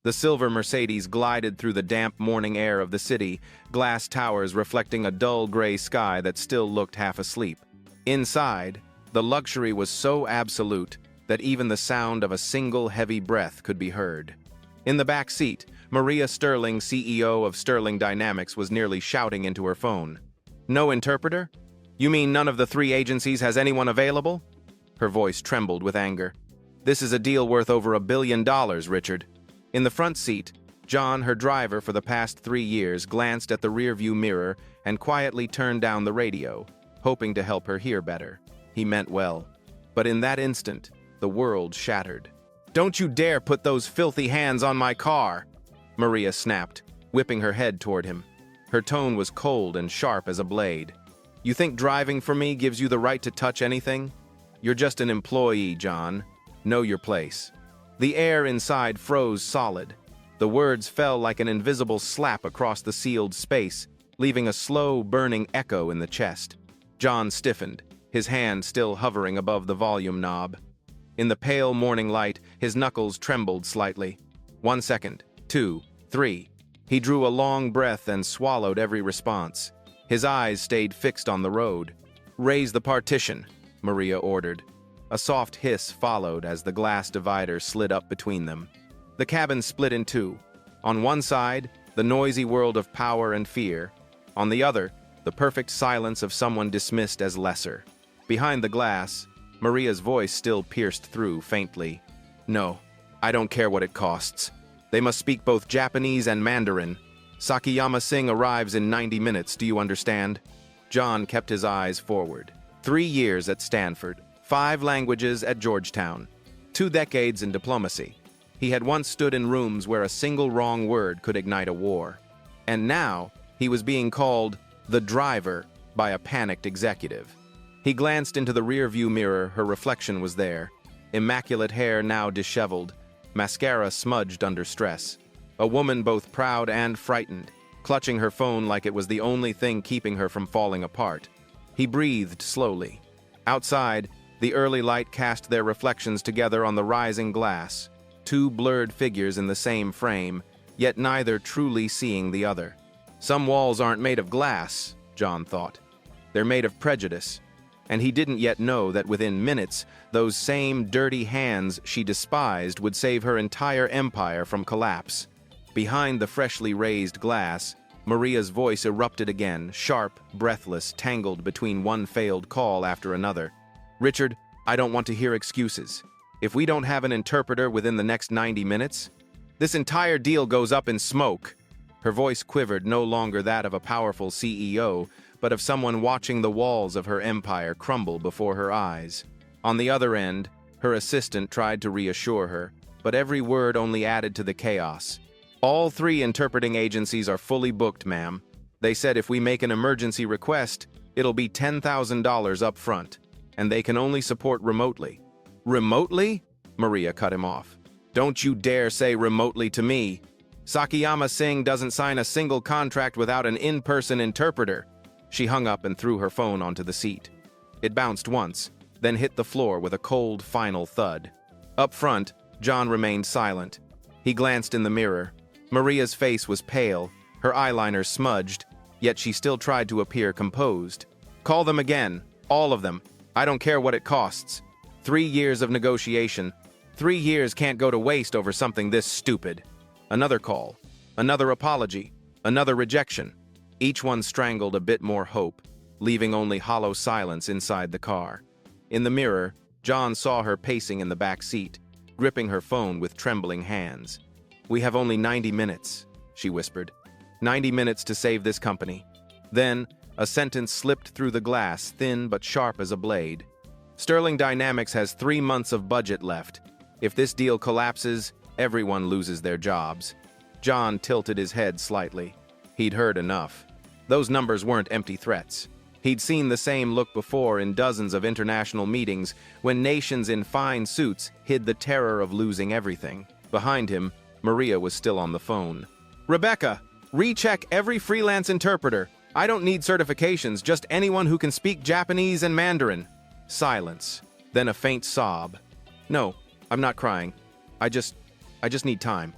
The silver Mercedes glided through the damp morning air of the city, glass towers reflecting a dull gray sky that still looked half asleep. Inside, the luxury was so absolute that even the sound of a single heavy breath could be heard. In the back seat, Maria Sterling, CEO of Sterling Dynamics, was nearly shouting into her phone. "No interpreter? You mean none of the three agencies has anyone available?" Her voice trembled with anger. "This is a deal worth over $1 billion, Richard." In the front seat, John, her driver for the past 3 years, glanced at the rearview mirror and quietly turned down the radio, hoping to help her hear better. He meant well. But in that instant, the world shattered. "Don't you dare put those filthy hands on my car!" Maria snapped, whipping her head toward him. Her tone was cold and sharp as a blade. "You think driving for me gives you the right to touch anything? You're just an employee, John. Know your place." The air inside froze solid. The words fell like an invisible slap across the sealed space, leaving a slow, burning echo in the chest. John stiffened, his hand still hovering above the volume knob. In the pale morning light, his knuckles trembled slightly. 1 second, 2, 3. He drew a long breath and swallowed every response. His eyes stayed fixed on the road. "Raise the partition," Maria ordered. A soft hiss followed as the glass divider slid up between them. The cabin split in two. On one side, the noisy world of power and fear. On the other, the perfect silence of someone dismissed as lesser. Behind the glass, Maria's voice still pierced through faintly. "No, I don't care what it costs. They must speak both Japanese and Mandarin. Sakiyama Singh arrives in 90 minutes, do you understand?" John kept his eyes forward. 3 years at Stanford. 5 languages at Georgetown. 2 decades in diplomacy. He had once stood in rooms where a single wrong word could ignite a war. And now, he was being called the driver by a panicked executive. He glanced into the rearview mirror. Her reflection was there. Immaculate hair now disheveled, mascara smudged under stress. A woman both proud and frightened, clutching her phone like it was the only thing keeping her from falling apart. He breathed slowly. Outside, the early light cast their reflections together on the rising glass, 2 blurred figures in the same frame, yet neither truly seeing the other. Some walls aren't made of glass, John thought. They're made of prejudice. And he didn't yet know that within minutes, those same dirty hands she despised would save her entire empire from collapse. Behind the freshly raised glass, Maria's voice erupted again, sharp, breathless, tangled between one failed call after another. "Richard, I don't want to hear excuses. If we don't have an interpreter within the next 90 minutes, this entire deal goes up in smoke." Her voice quivered, no longer that of a powerful CEO, but of someone watching the walls of her empire crumble before her eyes. On the other end, her assistant tried to reassure her, but every word only added to the chaos. "All 3 interpreting agencies are fully booked, ma'am. They said if we make an emergency request, it'll be $10,000 up front. And they can only support remotely." "Remotely?" Maria cut him off. "Don't you dare say remotely to me. Sakiyama Singh doesn't sign a single contract without an in-person interpreter." She hung up and threw her phone onto the seat. It bounced once, then hit the floor with a cold, final thud. Up front, John remained silent. He glanced in the mirror. Maria's face was pale, her eyeliner smudged, yet she still tried to appear composed. "Call them again, all of them. I don't care what it costs. 3 years of negotiation. 3 years can't go to waste over something this stupid." Another call. Another apology. Another rejection. Each one strangled a bit more hope, leaving only hollow silence inside the car. In the mirror, John saw her pacing in the back seat, gripping her phone with trembling hands. "We have only 90 minutes, she whispered. 90 minutes to save this company." Then, a sentence slipped through the glass, thin but sharp as a blade. "Sterling Dynamics has 3 months of budget left. If this deal collapses, everyone loses their jobs." John tilted his head slightly. He'd heard enough. Those numbers weren't empty threats. He'd seen the same look before in dozens of international meetings when nations in fine suits hid the terror of losing everything. Behind him, Maria was still on the phone. "Rebecca, recheck every freelance interpreter. I don't need certifications, just anyone who can speak Japanese and Mandarin." Silence, then a faint sob. "No, I'm not crying. I just need time."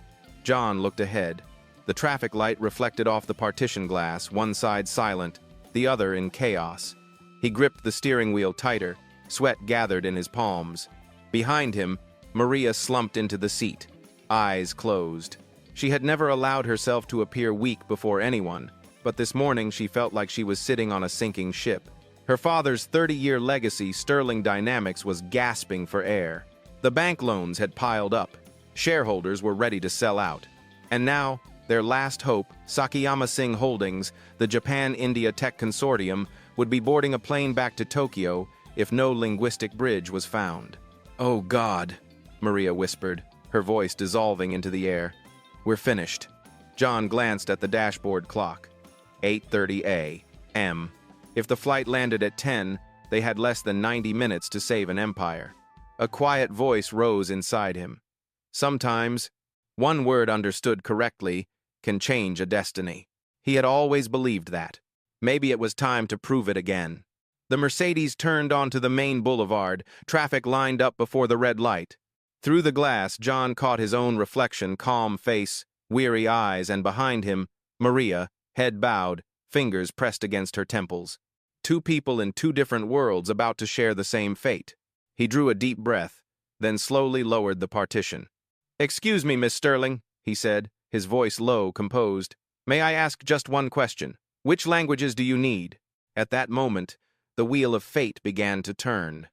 John looked ahead. The traffic light reflected off the partition glass, one side silent, the other in chaos. He gripped the steering wheel tighter, sweat gathered in his palms. Behind him, Maria slumped into the seat, eyes closed. She had never allowed herself to appear weak before anyone, but this morning she felt like she was sitting on a sinking ship. Her father's 30-year legacy, Sterling Dynamics, was gasping for air. The bank loans had piled up. Shareholders were ready to sell out. And now, their last hope, Sakiyama Singh Holdings, the Japan-India Tech Consortium, would be boarding a plane back to Tokyo if no linguistic bridge was found. "Oh God," Maria whispered, her voice dissolving into the air. "We're finished." John glanced at the dashboard clock. 8:30 a.m. If the flight landed at 10, they had less than 90 minutes to save an empire. A quiet voice rose inside him. Sometimes, one word understood correctly can change a destiny. He had always believed that. Maybe it was time to prove it again. The Mercedes turned onto the main boulevard, traffic lined up before the red light. Through the glass, John caught his own reflection, calm face, weary eyes, and behind him, Maria, head bowed, fingers pressed against her temples. Two people in two different worlds about to share the same fate. He drew a deep breath, then slowly lowered the partition. "Excuse me, Miss Sterling," he said, his voice low, composed. "May I ask just one question? Which languages do you need?" At that moment, the wheel of fate began to turn.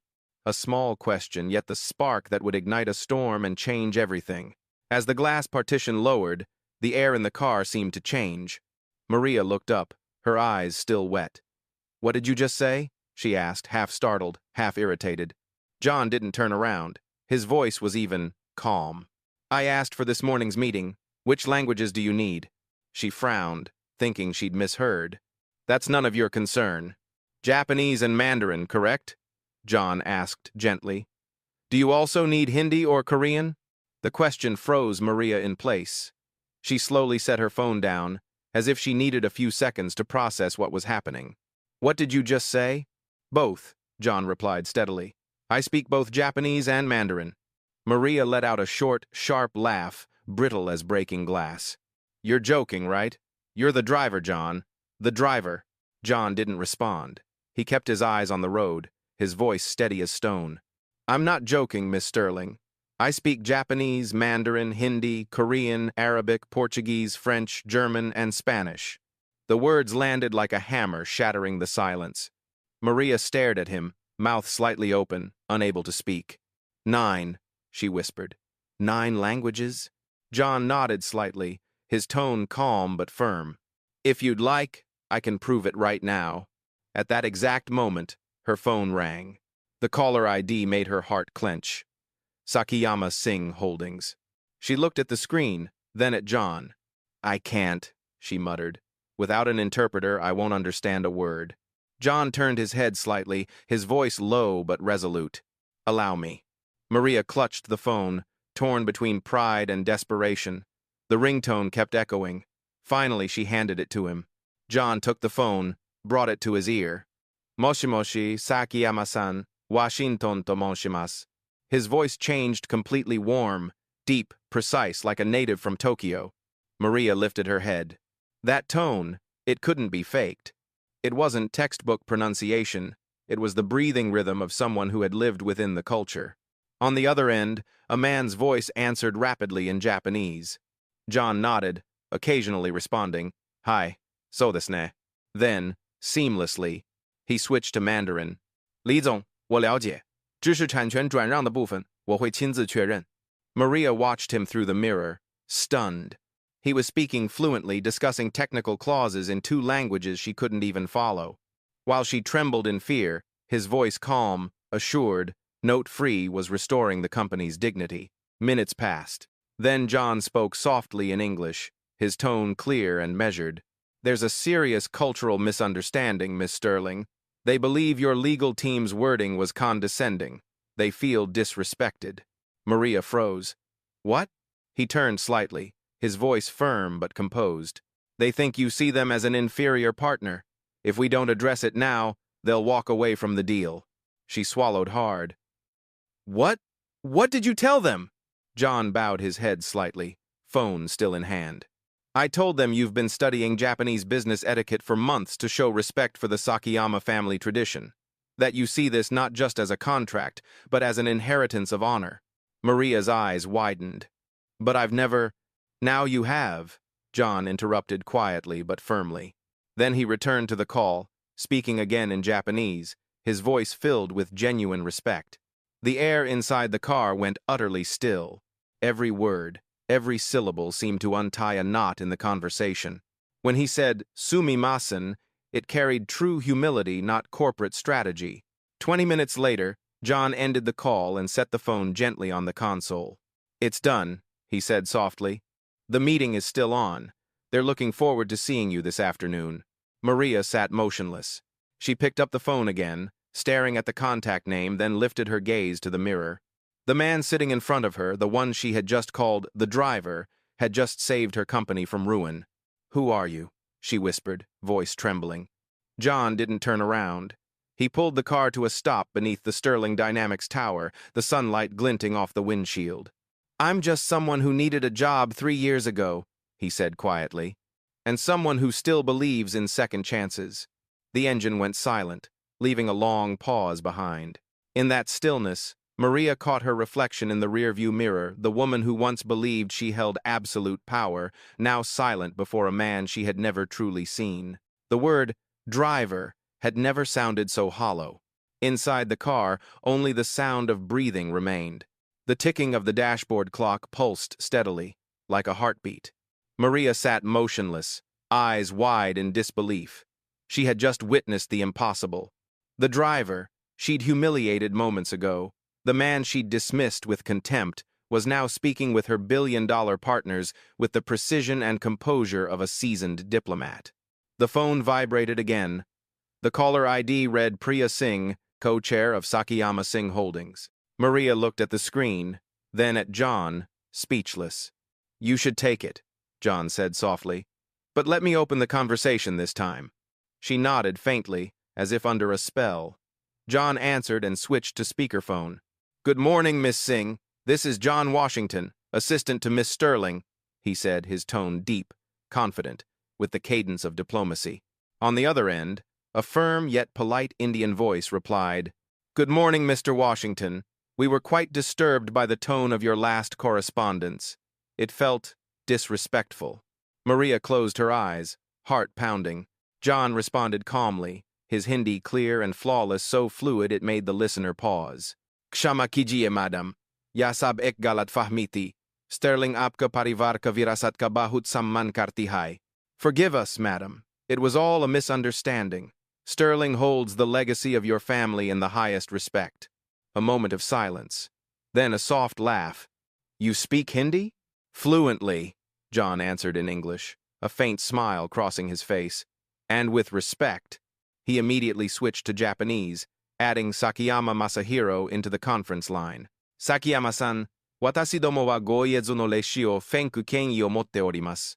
A small question, yet the spark that would ignite a storm and change everything. As the glass partition lowered, the air in the car seemed to change. Maria looked up, her eyes still wet. "What did you just say?" she asked, half startled, half irritated. John didn't turn around. His voice was even, calm. "I asked for this morning's meeting. Which languages do you need?" She frowned, thinking she'd misheard. "That's none of your concern. Japanese and Mandarin, correct?" John asked gently. "Do you also need Hindi or Korean?" The question froze Maria in place. She slowly set her phone down, as if she needed a few seconds to process what was happening. "What did you just say?" "Both," John replied steadily. "I speak both Japanese and Mandarin." Maria let out a short, sharp laugh, brittle as breaking glass. "You're joking, right? You're the driver, John. The driver." John didn't respond. He kept his eyes on the road, his voice steady as stone. "I'm not joking, Miss Sterling. I speak Japanese, Mandarin, Hindi, Korean, Arabic, Portuguese, French, German, and Spanish." The words landed like a hammer, shattering the silence. Maria stared at him, mouth slightly open, unable to speak. "9, she whispered. "9 languages?" John nodded slightly, his tone calm but firm. "If you'd like, I can prove it right now." At that exact moment, her phone rang. The caller ID made her heart clench. Sakiyama Singh Holdings. She looked at the screen, then at John. "I can't," she muttered. "Without an interpreter, I won't understand a word." John turned his head slightly, his voice low but resolute. "Allow me." Maria clutched the phone, torn between pride and desperation. The ringtone kept echoing. Finally, she handed it to him. John took the phone, brought it to his ear. "Moshimoshi, Sakiyama-san, Washington to moshimasu." His voice changed, completely warm, deep, precise, like a native from Tokyo. Maria lifted her head. That tone, it couldn't be faked. It wasn't textbook pronunciation. It was the breathing rhythm of someone who had lived within the culture. On the other end, a man's voice answered rapidly in Japanese. John nodded, occasionally responding, "Hi, so desu ne." Then, seamlessly, he switched to Mandarin. "Li总，我了解。知识产权转让的部分，我会亲自确认." Maria watched him through the mirror, stunned. He was speaking fluently, discussing technical clauses in 2 languages she couldn't even follow. While she trembled in fear, his voice calm, assured, note-free, was restoring the company's dignity. Minutes passed. Then John spoke softly in English, his tone clear and measured. "There's a serious cultural misunderstanding, Miss Sterling. They believe your legal team's wording was condescending. They feel disrespected." Maria froze. "What?" He turned slightly, his voice firm but composed. "They think you see them as an inferior partner. If we don't address it now, they'll walk away from the deal." She swallowed hard. "What? What did you tell them?" John bowed his head slightly. phone still in hand. I told them you've been studying Japanese business etiquette for months to show respect for the Sakayama family tradition. That you see this not just as a contract, but as an inheritance of honor. Maria's eyes widened. But I've never— Now you have, John interrupted quietly but firmly. Then he returned to the call, speaking again in Japanese, his voice filled with genuine respect. The air inside the car went utterly still. Every word, every syllable seemed to untie a knot in the conversation. When he said sumimasen, it carried true humility, not corporate strategy. 20 minutes later, John ended the call and set the phone gently on the console. It's done, he said softly. The meeting is still on. They're looking forward to seeing you this afternoon. Maria sat motionless. She picked up the phone again, staring at the contact name, then lifted her gaze to the mirror. The man sitting in front of her, the one she had just called the driver, had just saved her company from ruin. "Who are you?" she whispered, voice trembling. John didn't turn around. He pulled the car to a stop beneath the Sterling Dynamics tower, the sunlight glinting off the windshield. "I'm just someone who needed a job 3 years ago," he said quietly, "and someone who still believes in second chances." The engine went silent, leaving a long pause behind. In that stillness, Maria caught her reflection in the rearview mirror, the woman who once believed she held absolute power, now silent before a man she had never truly seen. The word driver had never sounded so hollow. Inside the car, only the sound of breathing remained. The ticking of the dashboard clock pulsed steadily, like a heartbeat. Maria sat motionless, eyes wide in disbelief. She had just witnessed the impossible. The driver, she'd humiliated moments ago, the man she'd dismissed with contempt, was now speaking with her billion-dollar partners with the precision and composure of a seasoned diplomat. The phone vibrated again. The caller ID read Priya Singh, co-chair of Sakayama Singh Holdings. Maria looked at the screen, then at John, speechless. "You should take it," John said softly. "But let me open the conversation this time." She nodded faintly, as if under a spell. John answered and switched to speakerphone. "Good morning, Miss Singh. This is John Washington, assistant to Miss Sterling," he said, his tone deep, confident, with the cadence of diplomacy. On the other end, a firm yet polite Indian voice replied, "Good morning, Mr. Washington. We were quite disturbed by the tone of your last correspondence. It felt disrespectful." Maria closed her eyes, heart pounding. John responded calmly, his Hindi clear and flawless, so fluid it made the listener pause. "Kshama kijiye, madam. Ya sab ek galat fahmiti. Sterling aapka parivar ka virasat ka bahut samman karti hai." "Forgive us, madam. It was all a misunderstanding. Sterling holds the legacy of your family in the highest respect." A moment of silence. Then a soft laugh. "You speak Hindi?" "Fluently," John answered in English, a faint smile crossing his face. "And with respect." He immediately switched to Japanese, adding Sakayama Masahiro into the conference line. "Sakayama-san, watashi domo wa goiezu no reishi o fenku ken'i o motte orimasu."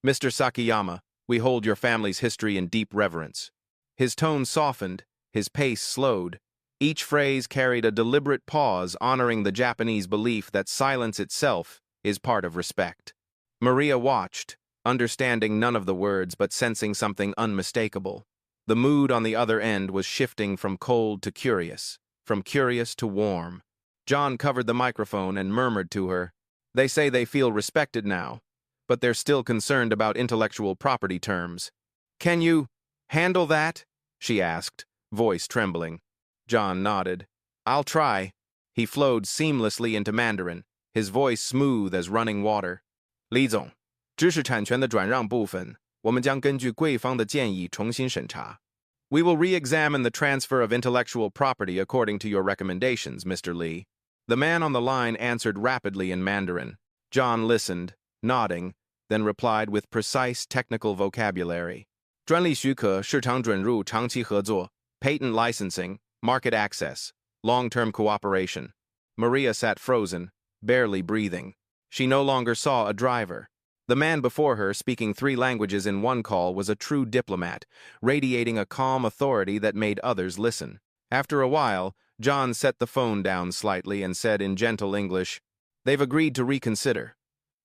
"Mr. Sakayama, we hold your family's history in deep reverence." His tone softened, his pace slowed. Each phrase carried a deliberate pause, honoring the Japanese belief that silence itself is part of respect. Maria watched, understanding none of the words but sensing something unmistakable. The mood on the other end was shifting from cold to curious, from curious to warm. John covered the microphone and murmured to her, "They say they feel respected now, but they're still concerned about intellectual property terms. Can you handle that?" she asked, voice trembling. John nodded. "I'll try." He flowed seamlessly into Mandarin, his voice smooth as running water. "Li总，知识产权的转让部分，我们将根据贵方的建议重新审查。We will re-examine the transfer of intellectual property according to your recommendations, Mr. Lee." The man on the line answered rapidly in Mandarin. John listened, nodding, then replied with precise technical vocabulary. 专利许可、市场准入、长期合作、patent licensing, market access, long-term cooperation. Maria sat frozen, barely breathing. She no longer saw a driver. The man before her, speaking 3 languages in one call, was a true diplomat, radiating a calm authority that made others listen. After a while, John set the phone down slightly and said in gentle English, "They've agreed to reconsider."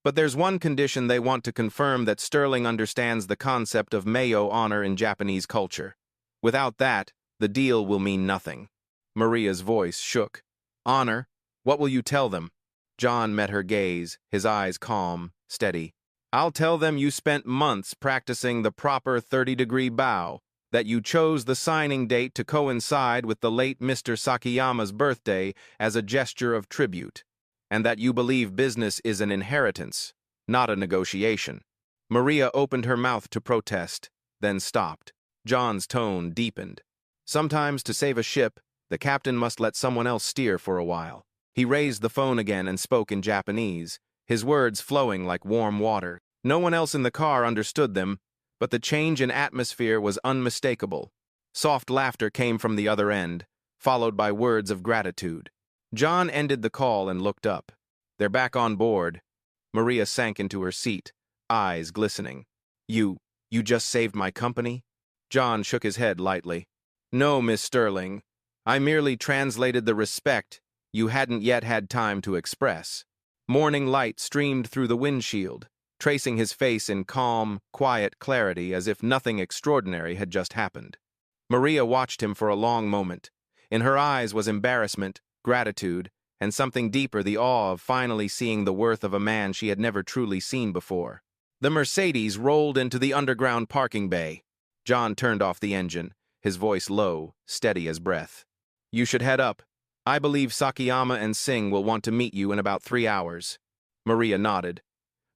But there's one condition: they want to confirm that Sterling understands the concept of Mayo honor in Japanese culture. Without that, the deal will mean nothing. Maria's voice shook. Honor? What will you tell them? John met her gaze, his eyes calm, steady. I'll tell them you spent months practicing the proper 30-degree bow, that you chose the signing date to coincide with the late Mr. Sakayama's birthday as a gesture of tribute, and that you believe business is an inheritance, not a negotiation. Maria opened her mouth to protest, then stopped. John's tone deepened. Sometimes, to save a ship, the captain must let someone else steer for a while. He raised the phone again and spoke in Japanese, his words flowing like warm water. No one else in the car understood them, but the change in atmosphere was unmistakable. Soft laughter came from the other end, followed by words of gratitude. John ended the call and looked up. They're back on board. Maria sank into her seat, eyes glistening. You just saved my company? John shook his head lightly. No, Miss Sterling. I merely translated the respect you hadn't yet had time to express. Morning light streamed through the windshield, tracing his face in calm, quiet clarity as if nothing extraordinary had just happened. Maria watched him for a long moment. In her eyes was embarrassment, gratitude, and something deeper, the awe of finally seeing the worth of a man she had never truly seen before. The Mercedes rolled into the underground parking bay. John turned off the engine, his voice low, steady as breath. You should head up. I believe Sakayama and Singh will want to meet you in about 3 hours. Maria nodded,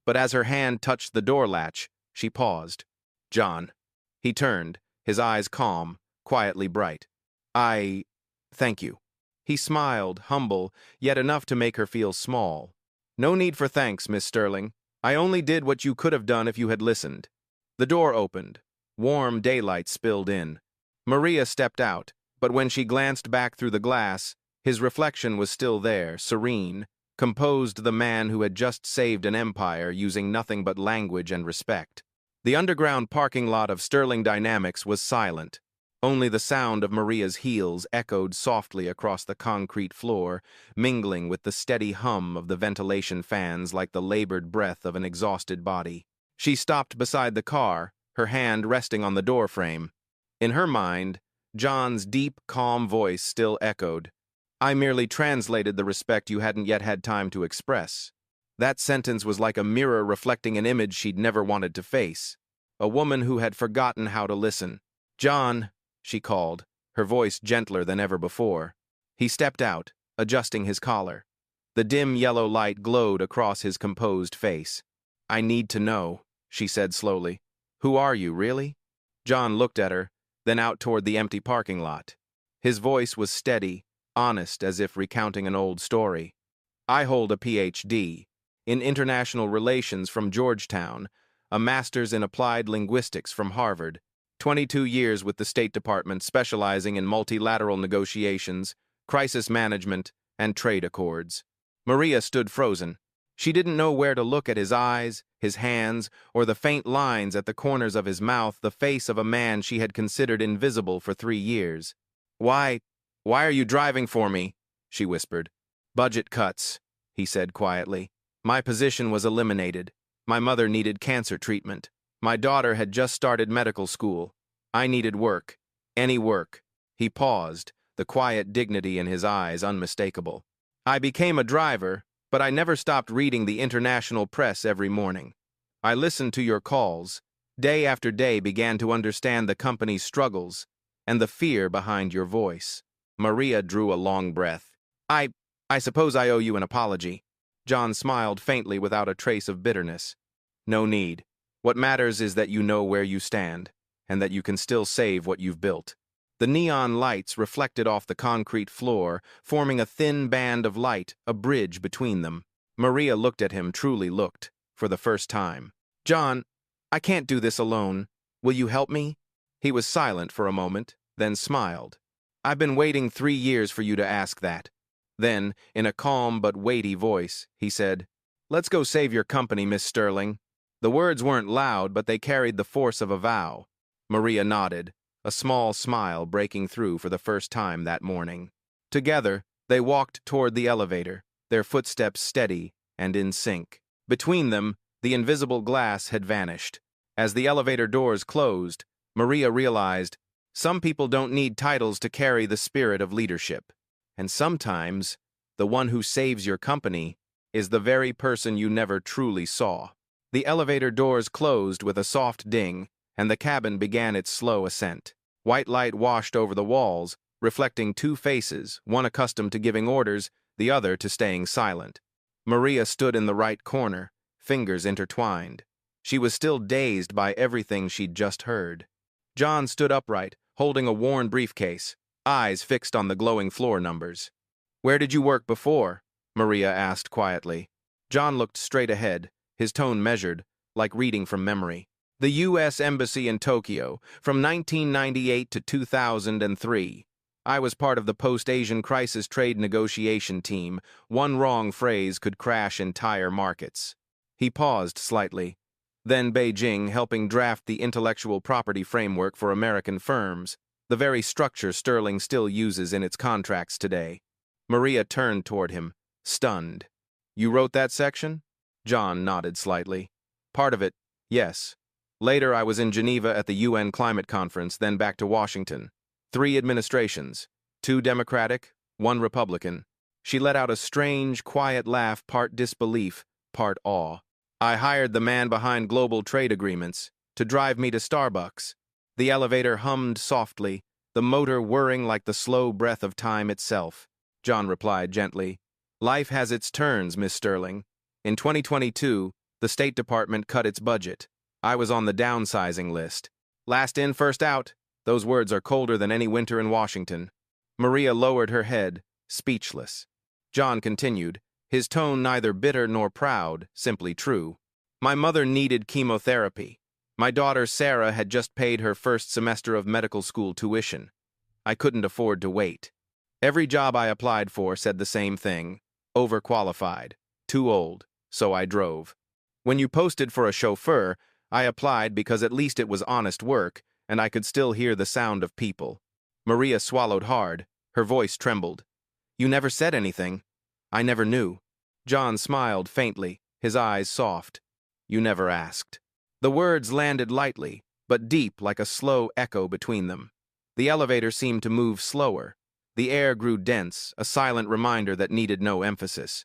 but as her hand touched the door latch, she paused. John. He turned, his eyes calm, quietly bright. Thank you. He smiled, humble, yet enough to make her feel small. No need for thanks, Miss Sterling. I only did what you could have done if you had listened. The door opened. Warm daylight spilled in. Maria stepped out, but when she glanced back through the glass, his reflection was still there, serene, composed, the man who had just saved an empire using nothing but language and respect. The underground parking lot of Sterling Dynamics was silent. Only the sound of Maria's heels echoed softly across the concrete floor, mingling with the steady hum of the ventilation fans like the labored breath of an exhausted body. She stopped beside the car, her hand resting on the doorframe. In her mind, John's deep, calm voice still echoed. I merely translated the respect you hadn't yet had time to express. That sentence was like a mirror reflecting an image she'd never wanted to face. A woman who had forgotten how to listen. John, she called, her voice gentler than ever before. He stepped out, adjusting his collar. The dim yellow light glowed across his composed face. I need to know, she said slowly. Who are you, really? John looked at her, then out toward the empty parking lot. His voice was steady, honest, as if recounting an old story. I hold a Ph.D. in International Relations from Georgetown, a master's in Applied Linguistics from Harvard, 22 years with the State Department specializing in multilateral negotiations, crisis management, and trade accords. Maria stood frozen. She didn't know where to look at his eyes, his hands, or the faint lines at the corners of his mouth, the face of a man she had considered invisible for 3 years. Why are you driving for me? She whispered. Budget cuts, he said quietly. My position was eliminated. My mother needed cancer treatment. My daughter had just started medical school. I needed work. Any work. He paused, the quiet dignity in his eyes unmistakable. I became a driver, but I never stopped reading the international press every morning. I listened to your calls, day after day, began to understand the company's struggles and the fear behind your voice. Maria drew a long breath. I suppose I owe you an apology. John smiled faintly without a trace of bitterness. No need. What matters is that you know where you stand, and that you can still save what you've built. The neon lights reflected off the concrete floor, forming a thin band of light, a bridge between them. Maria looked at him, truly looked, for the first time. John, I can't do this alone. Will you help me? He was silent for a moment, then smiled. I've been waiting 3 years for you to ask that. Then, in a calm but weighty voice, he said, Let's go save your company, Miss Sterling. The words weren't loud, but they carried the force of a vow. Maria nodded, a small smile breaking through for the first time that morning. Together, they walked toward the elevator, their footsteps steady and in sync. Between them, the invisible glass had vanished. As the elevator doors closed, Maria realized some people don't need titles to carry the spirit of leadership. And sometimes, the one who saves your company is the very person you never truly saw. The elevator doors closed with a soft ding, and the cabin began its slow ascent. White light washed over the walls, reflecting two faces, one accustomed to giving orders, the other to staying silent. Maria stood in the right corner, fingers intertwined. She was still dazed by everything she'd just heard. John stood upright, holding a worn briefcase, eyes fixed on the glowing floor numbers. "Where did you work before?" Maria asked quietly. John looked straight ahead, his tone measured, like reading from memory. "The U.S. Embassy in Tokyo, from 1998 to 2003. I was part of the post-Asian crisis trade negotiation team. One wrong phrase could crash entire markets." He paused slightly. "Then Beijing, helping draft the intellectual property framework for American firms, the very structure Sterling still uses in its contracts today." Maria turned toward him, stunned. "You wrote that section?" John nodded slightly. "Part of it, yes. Later I was in Geneva at the UN Climate Conference, then back to Washington. 3 administrations, 2 Democratic, 1 Republican." She let out a strange, quiet laugh, part disbelief, part awe. "I hired the man behind global trade agreements to drive me to Starbucks." The elevator hummed softly, the motor whirring like the slow breath of time itself. John replied gently, "Life has its turns, Miss Sterling. In 2022, the State Department cut its budget. I was on the downsizing list. Last in, first out. Those words are colder than any winter in Washington." Maria lowered her head, speechless. John continued, his tone neither bitter nor proud, simply true. "My mother needed chemotherapy. My daughter Sarah had just paid her first semester of medical school tuition. I couldn't afford to wait. Every job I applied for said the same thing: overqualified, too old, so I drove. When you posted for a chauffeur, I applied because at least it was honest work, and I could still hear the sound of people." Maria swallowed hard, her voice trembled. "You never said anything. I never knew." John smiled faintly, his eyes soft. "You never asked." The words landed lightly, but deep like a slow echo between them. The elevator seemed to move slower. The air grew dense, a silent reminder that needed no emphasis.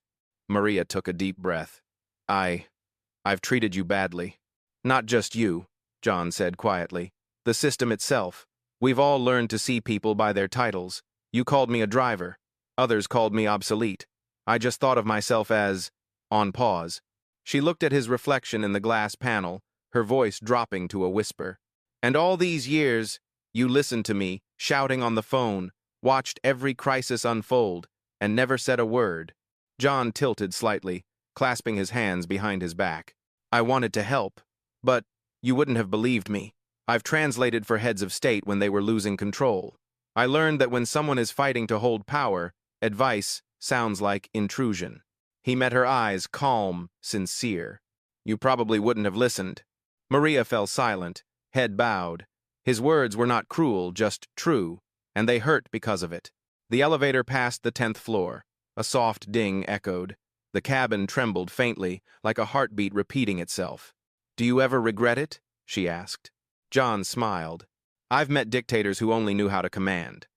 Maria took a deep breath. I've treated you badly." "Not just you," John said quietly. "The system itself. We've all learned to see people by their titles. You called me a driver. Others called me obsolete. I just thought of myself as on pause." She looked at his reflection in the glass panel, her voice dropping to a whisper. "And all these years, you listened to me, shouting on the phone, watched every crisis unfold, and never said a word." John tilted slightly, clasping his hands behind his back. "I wanted to help, but you wouldn't have believed me. I've translated for heads of state when they were losing control. I learned that when someone is fighting to hold power, advice sounds like intrusion." He met her eyes, calm, sincere. "You probably wouldn't have listened." Maria fell silent, head bowed. His words were not cruel, just true, and they hurt because of it. The elevator passed the 10th floor. A soft ding echoed. The cabin trembled faintly, like a heartbeat repeating itself. "Do you ever regret it?" she asked. John smiled. "I've met dictators who only knew how to command.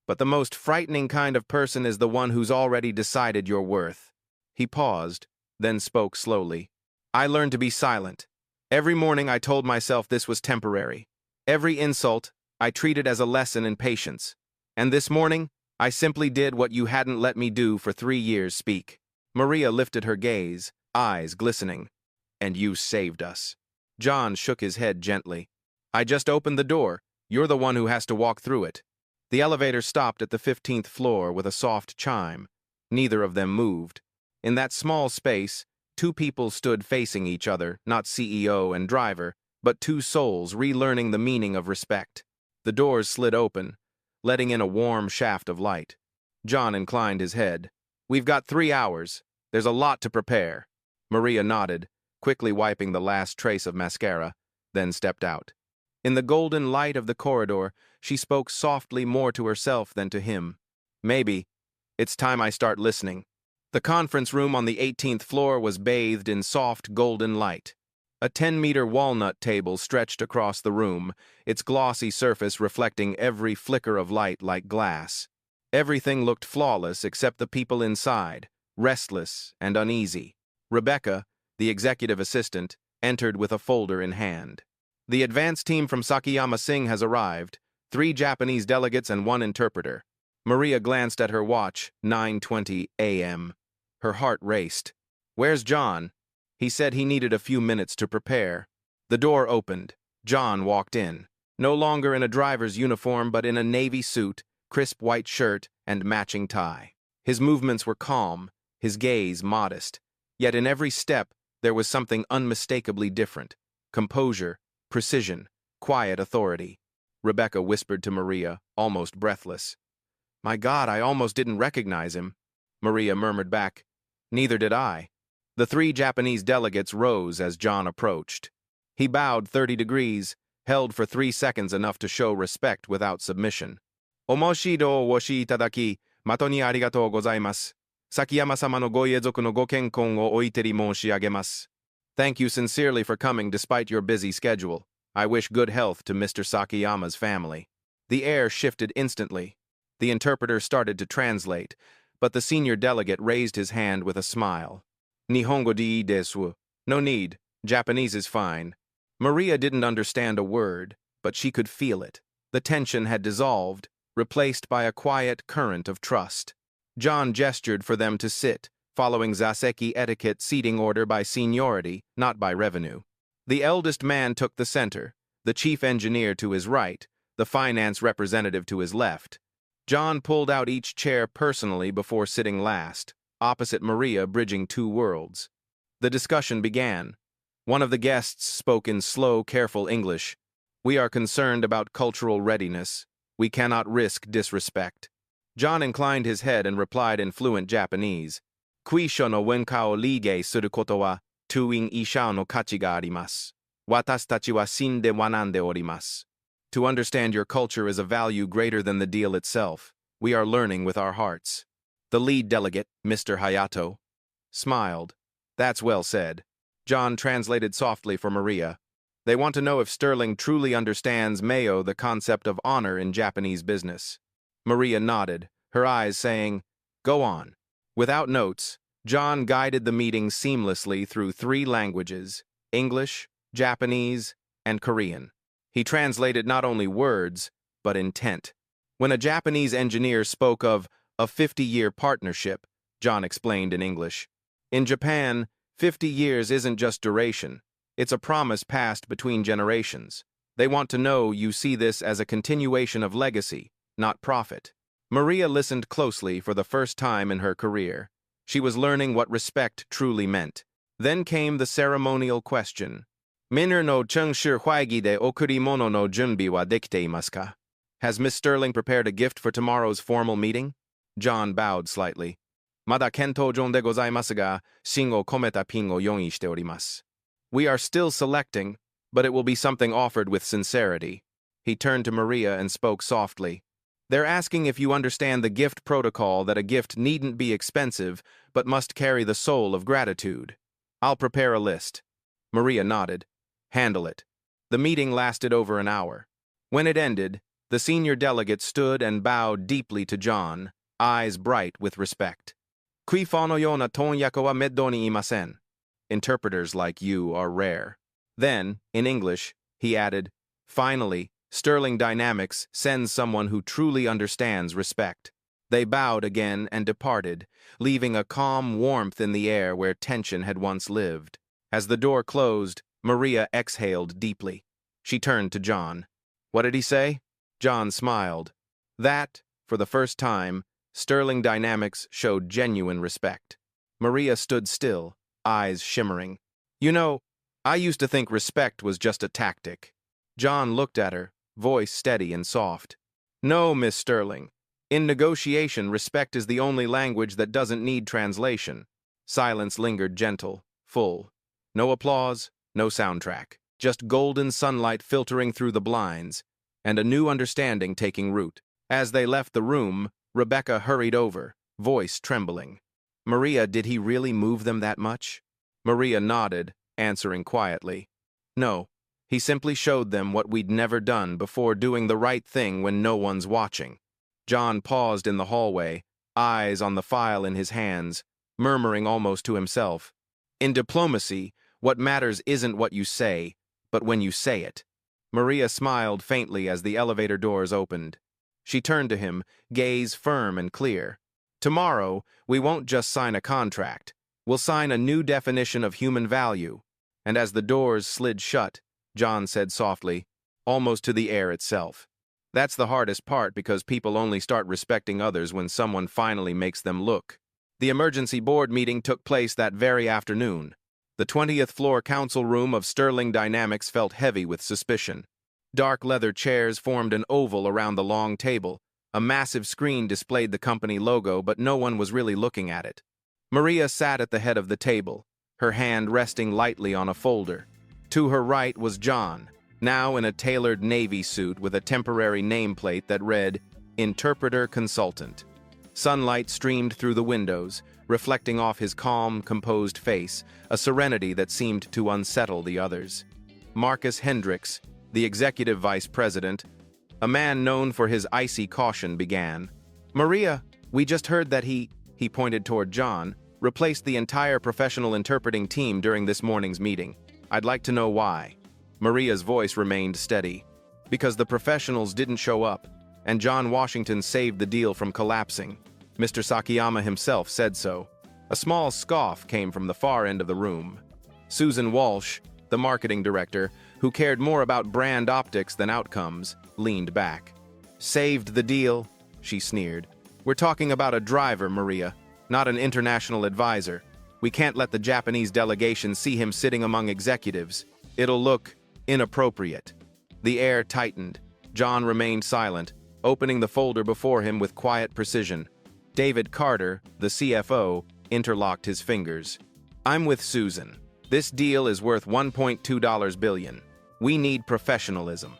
But the most frightening kind of person is the one who's already decided your worth." He paused, then spoke slowly. "I learned to be silent. Every morning I told myself this was temporary. Every insult I treated as a lesson in patience. And this morning, I simply did what you hadn't let me do for 3 years. Speak." Maria lifted her gaze, eyes glistening. "And you saved us." John shook his head gently. "I just opened the door. You're the one who has to walk through it." The elevator stopped at the 15th floor with a soft chime. Neither of them moved. In that small space, 2 people stood facing each other, not CEO and driver, but 2 souls relearning the meaning of respect. The doors slid open, letting in a warm shaft of light. John inclined his head. "We've got 3 hours. There's a lot to prepare." Maria nodded, quickly wiping the last trace of mascara, then stepped out. In the golden light of the corridor, she spoke softly, more to herself than to him. "Maybe it's time I start listening." The conference room on the 18th floor was bathed in soft golden light. A 10-meter walnut table stretched across the room, its glossy surface reflecting every flicker of light like glass. Everything looked flawless except the people inside, restless and uneasy. Rebecca, the executive assistant, entered with a folder in hand. The advance team from Sakiyama Singh has arrived, 3 Japanese delegates and 1 interpreter. Maria glanced at her watch, 9:20 a.m. Her heart raced. Where's John? He said he needed a few minutes to prepare. The door opened. John walked in, no longer in a driver's uniform but in a navy suit, crisp white shirt, and matching tie. His movements were calm, his gaze modest, yet in every step there was something unmistakably different. Composure, precision, quiet authority. Rebecca whispered to Maria, almost breathless. My God, I almost didn't recognize him. Maria murmured back, Neither did I. The 3 Japanese delegates rose as John approached. He bowed 30 degrees, held for 3 seconds enough to show respect without submission. Omoshido o woshi itadaki, mato ni arigatou gozaimasu. Sakiyama-sama no goiezoku no gokenkon o oiteri monshiagemasu. Thank you sincerely for coming despite your busy schedule. I wish good health to Mr. Sakiyama's family. The air shifted instantly. The interpreter started to translate, but the senior delegate raised his hand with a smile. Nihongo de desu. No need. Japanese is fine. Maria didn't understand a word, but she could feel it. The tension had dissolved, replaced by a quiet current of trust. John gestured for them to sit, following Zaseki etiquette seating order by seniority, not by revenue. The eldest man took the center, the chief engineer to his right, the finance representative to his left. John pulled out each chair personally before sitting last, opposite Maria, bridging 2 worlds. The discussion began. One of the guests spoke in slow, careful English. We are concerned about cultural readiness. We cannot risk disrespect. John inclined his head and replied in fluent Japanese. Kuisho no wenka o liige suru koto wa tuin ishao no kachi ga arimasu. Watashi tachi wa shinde wanande orimasu. To understand your culture is a value greater than the deal itself. We are learning with our hearts. The lead delegate, Mr. Hayato, smiled. That's well said. John translated softly for Maria. They want to know if Sterling truly understands Mayo, the concept of honor in Japanese business. Maria nodded, her eyes saying, Go on. Without notes, John guided the meeting seamlessly through 3 languages, English, Japanese, and Korean. He translated not only words, but intent. When a Japanese engineer spoke of a 50-year partnership, John explained in English. In Japan, 50 years isn't just duration. It's a promise passed between generations. They want to know you see this as a continuation of legacy, not profit. Maria listened closely for the first time in her career. She was learning what respect truly meant. Then came the ceremonial question. Minner no chungshir huaigi de okurimono no junbi wa dekite imasu ka? Has Miss Sterling prepared a gift for tomorrow's formal meeting? John bowed slightly. Mada kento jon de gozaimasu ga, shin o kometa pin o yonii shite orimasu. We are still selecting, but it will be something offered with sincerity. He turned to Maria and spoke softly. They're asking if you understand the gift protocol, that a gift needn't be expensive, but must carry the soul of gratitude. I'll prepare a list. Maria nodded. Handle it. The meeting lasted over an hour. When it ended, the senior delegate stood and bowed deeply to John, eyes bright with respect. Kui fa no yo na tonyako wa meddo ni imasen. Interpreters like you are rare. Then, in English, he added, Finally, Sterling Dynamics sends someone who truly understands respect. They bowed again and departed, leaving a calm warmth in the air where tension had once lived. As the door closed, Maria exhaled deeply. She turned to John. What did he say? John smiled. That, for the first time, Sterling Dynamics showed genuine respect. Maria stood still, eyes shimmering. You know, I used to think respect was just a tactic. John looked at her, voice steady and soft. No, Miss Sterling. In negotiation, respect is the only language that doesn't need translation. Silence lingered gentle, full. No applause, no soundtrack. Just golden sunlight filtering through the blinds, and a new understanding taking root. As they left the room, Rebecca hurried over, voice trembling. Maria, did he really move them that much? Maria nodded, answering quietly. No, he simply showed them what we'd never done before, doing the right thing when no one's watching. John paused in the hallway, eyes on the file in his hands, murmuring almost to himself. In diplomacy, what matters isn't what you say, but when you say it. Maria smiled faintly as the elevator doors opened. She turned to him, gaze firm and clear. Tomorrow, we won't just sign a contract. We'll sign a new definition of human value. And as the doors slid shut, John said softly, almost to the air itself. That's the hardest part, because people only start respecting others when someone finally makes them look. The emergency board meeting took place that very afternoon. The 20th floor council room of Sterling Dynamics felt heavy with suspicion. Dark leather chairs formed an oval around the long table. A massive screen displayed the company logo, but no one was really looking at it. Maria sat at the head of the table, her hand resting lightly on a folder. To her right was John, now in a tailored navy suit with a temporary nameplate that read, Interpreter Consultant. Sunlight streamed through the windows, reflecting off his calm, composed face, a serenity that seemed to unsettle the others. Marcus Hendricks, the executive vice president, a man known for his icy caution, began. Maria, we just heard that he pointed toward John, replaced the entire professional interpreting team during this morning's meeting. I'd like to know why. Maria's voice remained steady. Because the professionals didn't show up, and John Washington saved the deal from collapsing. Mr. Sakayama himself said so. A small scoff came from the far end of the room. Susan Walsh, the marketing director, who cared more about brand optics than outcomes, leaned back. Saved the deal? She sneered. We're talking about a driver, Maria, not an international advisor. We can't let the Japanese delegation see him sitting among executives. It'll look inappropriate. The air tightened. John remained silent, opening the folder before him with quiet precision. David Carter, the CFO, interlocked his fingers. I'm with Susan. This deal is worth $1.2 billion. We need professionalism.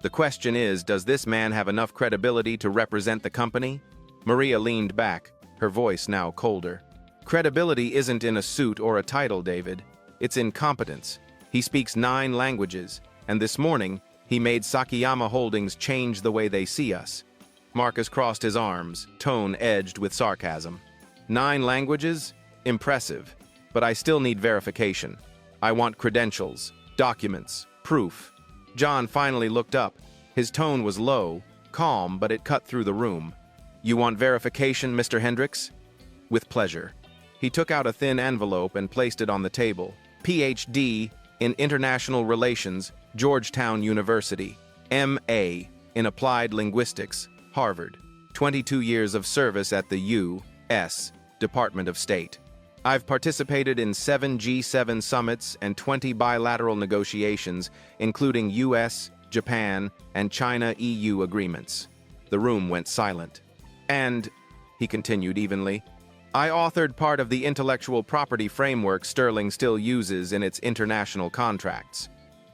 The question is, does this man have enough credibility to represent the company? Maria leaned back, her voice now colder. Credibility isn't in a suit or a title, David. It's in competence. He speaks 9 languages, and this morning, he made Sakayama Holdings change the way they see us. Marcus crossed his arms, tone edged with sarcasm. 9 languages? Impressive. But I still need verification. I want credentials, documents, proof. John finally looked up. His tone was low, calm, but it cut through the room. You want verification, Mr. Hendricks? With pleasure. He took out a thin envelope and placed it on the table. Ph.D. in International Relations, Georgetown University. M.A. in Applied Linguistics, Harvard. 22 years of service at the U.S. Department of State. I've participated in 7 G7 summits and 20 bilateral negotiations, including U.S., Japan, and China-EU agreements. The room went silent. And, he continued evenly, I authored part of the intellectual property framework Sterling still uses in its international contracts.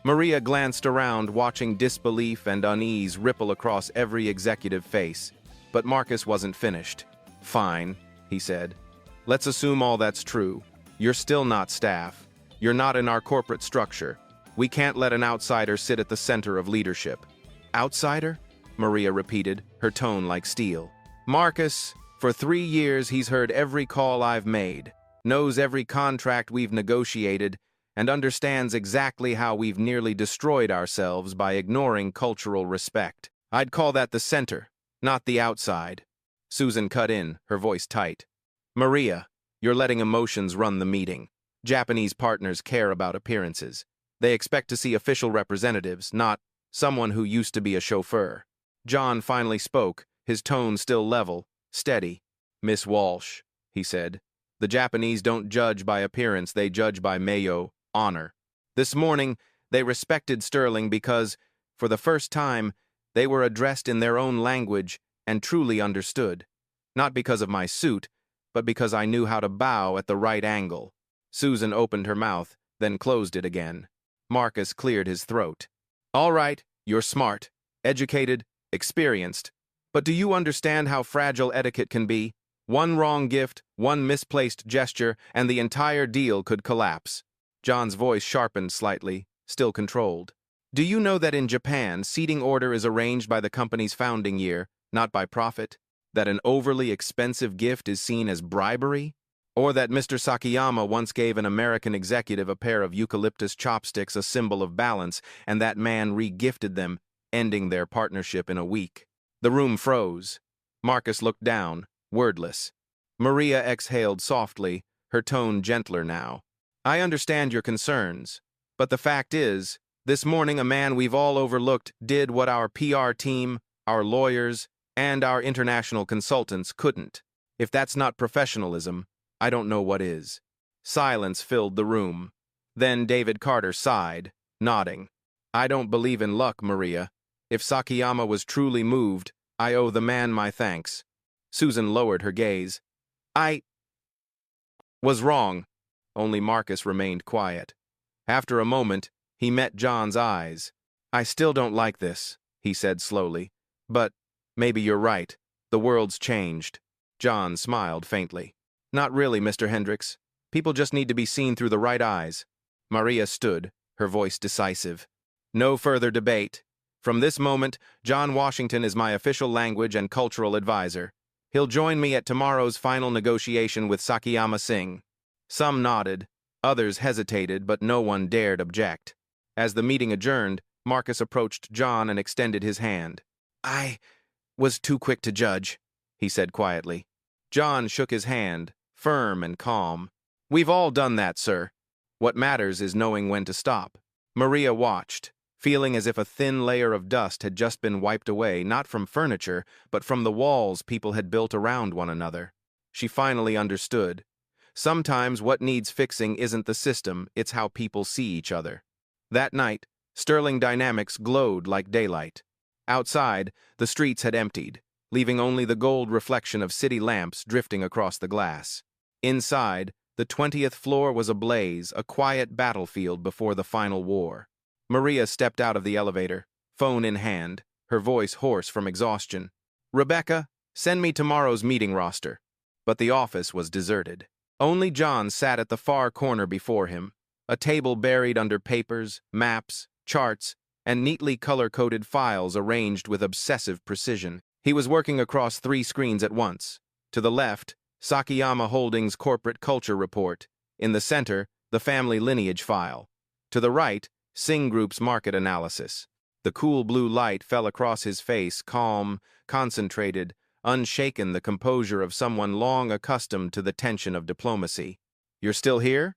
Maria glanced around, watching disbelief and unease ripple across every executive face. But Marcus wasn't finished. Fine, he said. Let's assume all that's true. You're still not staff. You're not in our corporate structure. We can't let an outsider sit at the center of leadership. Outsider? Maria repeated, her tone like steel. Marcus, for 3 years he's heard every call I've made, knows every contract we've negotiated, and understands exactly how we've nearly destroyed ourselves by ignoring cultural respect. I'd call that the center, not the outside. Susan cut in, her voice tight. Maria, you're letting emotions run the meeting. Japanese partners care about appearances. They expect to see official representatives, not someone who used to be a chauffeur. John finally spoke, his tone still level, steady. Miss Walsh, he said, the Japanese don't judge by appearance, they judge by Mayo, honor. This morning, they respected Sterling because, for the first time, they were addressed in their own language and truly understood. Not because of my suit, but because I knew how to bow at the right angle. Susan opened her mouth, then closed it again. Marcus cleared his throat. All right, you're smart, educated, experienced. But do you understand how fragile etiquette can be? One wrong gift, one misplaced gesture, and the entire deal could collapse. John's voice sharpened slightly, still controlled. Do you know that in Japan, seating order is arranged by the company's founding year, not by profit? That an overly expensive gift is seen as bribery? Or that Mr. Sakayama once gave an American executive a pair of eucalyptus chopsticks, a symbol of balance, and that man re-gifted them, ending their partnership in a week. The room froze. Marcus looked down, wordless. Maria exhaled softly, her tone gentler now. I understand your concerns, but the fact is, this morning a man we've all overlooked did what our PR team, our lawyers, and our international consultants couldn't. If that's not professionalism, I don't know what is. Silence filled the room. Then David Carter sighed, nodding. I don't believe in luck, Maria. If Sakayama was truly moved, I owe the man my thanks. Susan lowered her gaze. I was wrong. Only Marcus remained quiet. After a moment, he met John's eyes. I still don't like this, he said slowly. But maybe you're right. The world's changed. John smiled faintly. Not really, Mr. Hendricks. People just need to be seen through the right eyes. Maria stood, her voice decisive. No further debate. From this moment, John Washington is my official language and cultural advisor. He'll join me at tomorrow's final negotiation with Sakayama Singh. Some nodded, others hesitated, but no one dared object. As the meeting adjourned, Marcus approached John and extended his hand. I was too quick to judge, he said quietly. John shook his hand, firm and calm. We've all done that, sir. What matters is knowing when to stop. Maria watched, feeling as if a thin layer of dust had just been wiped away, not from furniture, but from the walls people had built around one another. She finally understood. Sometimes what needs fixing isn't the system, it's how people see each other. That night, Sterling Dynamics glowed like daylight. Outside, the streets had emptied, leaving only the gold reflection of city lamps drifting across the glass. Inside, the 20th floor was ablaze, a quiet battlefield before the final war. Maria stepped out of the elevator, phone in hand, her voice hoarse from exhaustion. Rebecca, send me tomorrow's meeting roster. But the office was deserted. Only John sat at the far corner before him, a table buried under papers, maps, charts, and neatly color-coded files arranged with obsessive precision. He was working across 3 screens at once. To the left, Sakayama Holdings' corporate culture report. In the center, the family lineage file. To the right, Singh Group's market analysis. The cool blue light fell across his face, calm, concentrated, unshaken, the composure of someone long accustomed to the tension of diplomacy. You're still here?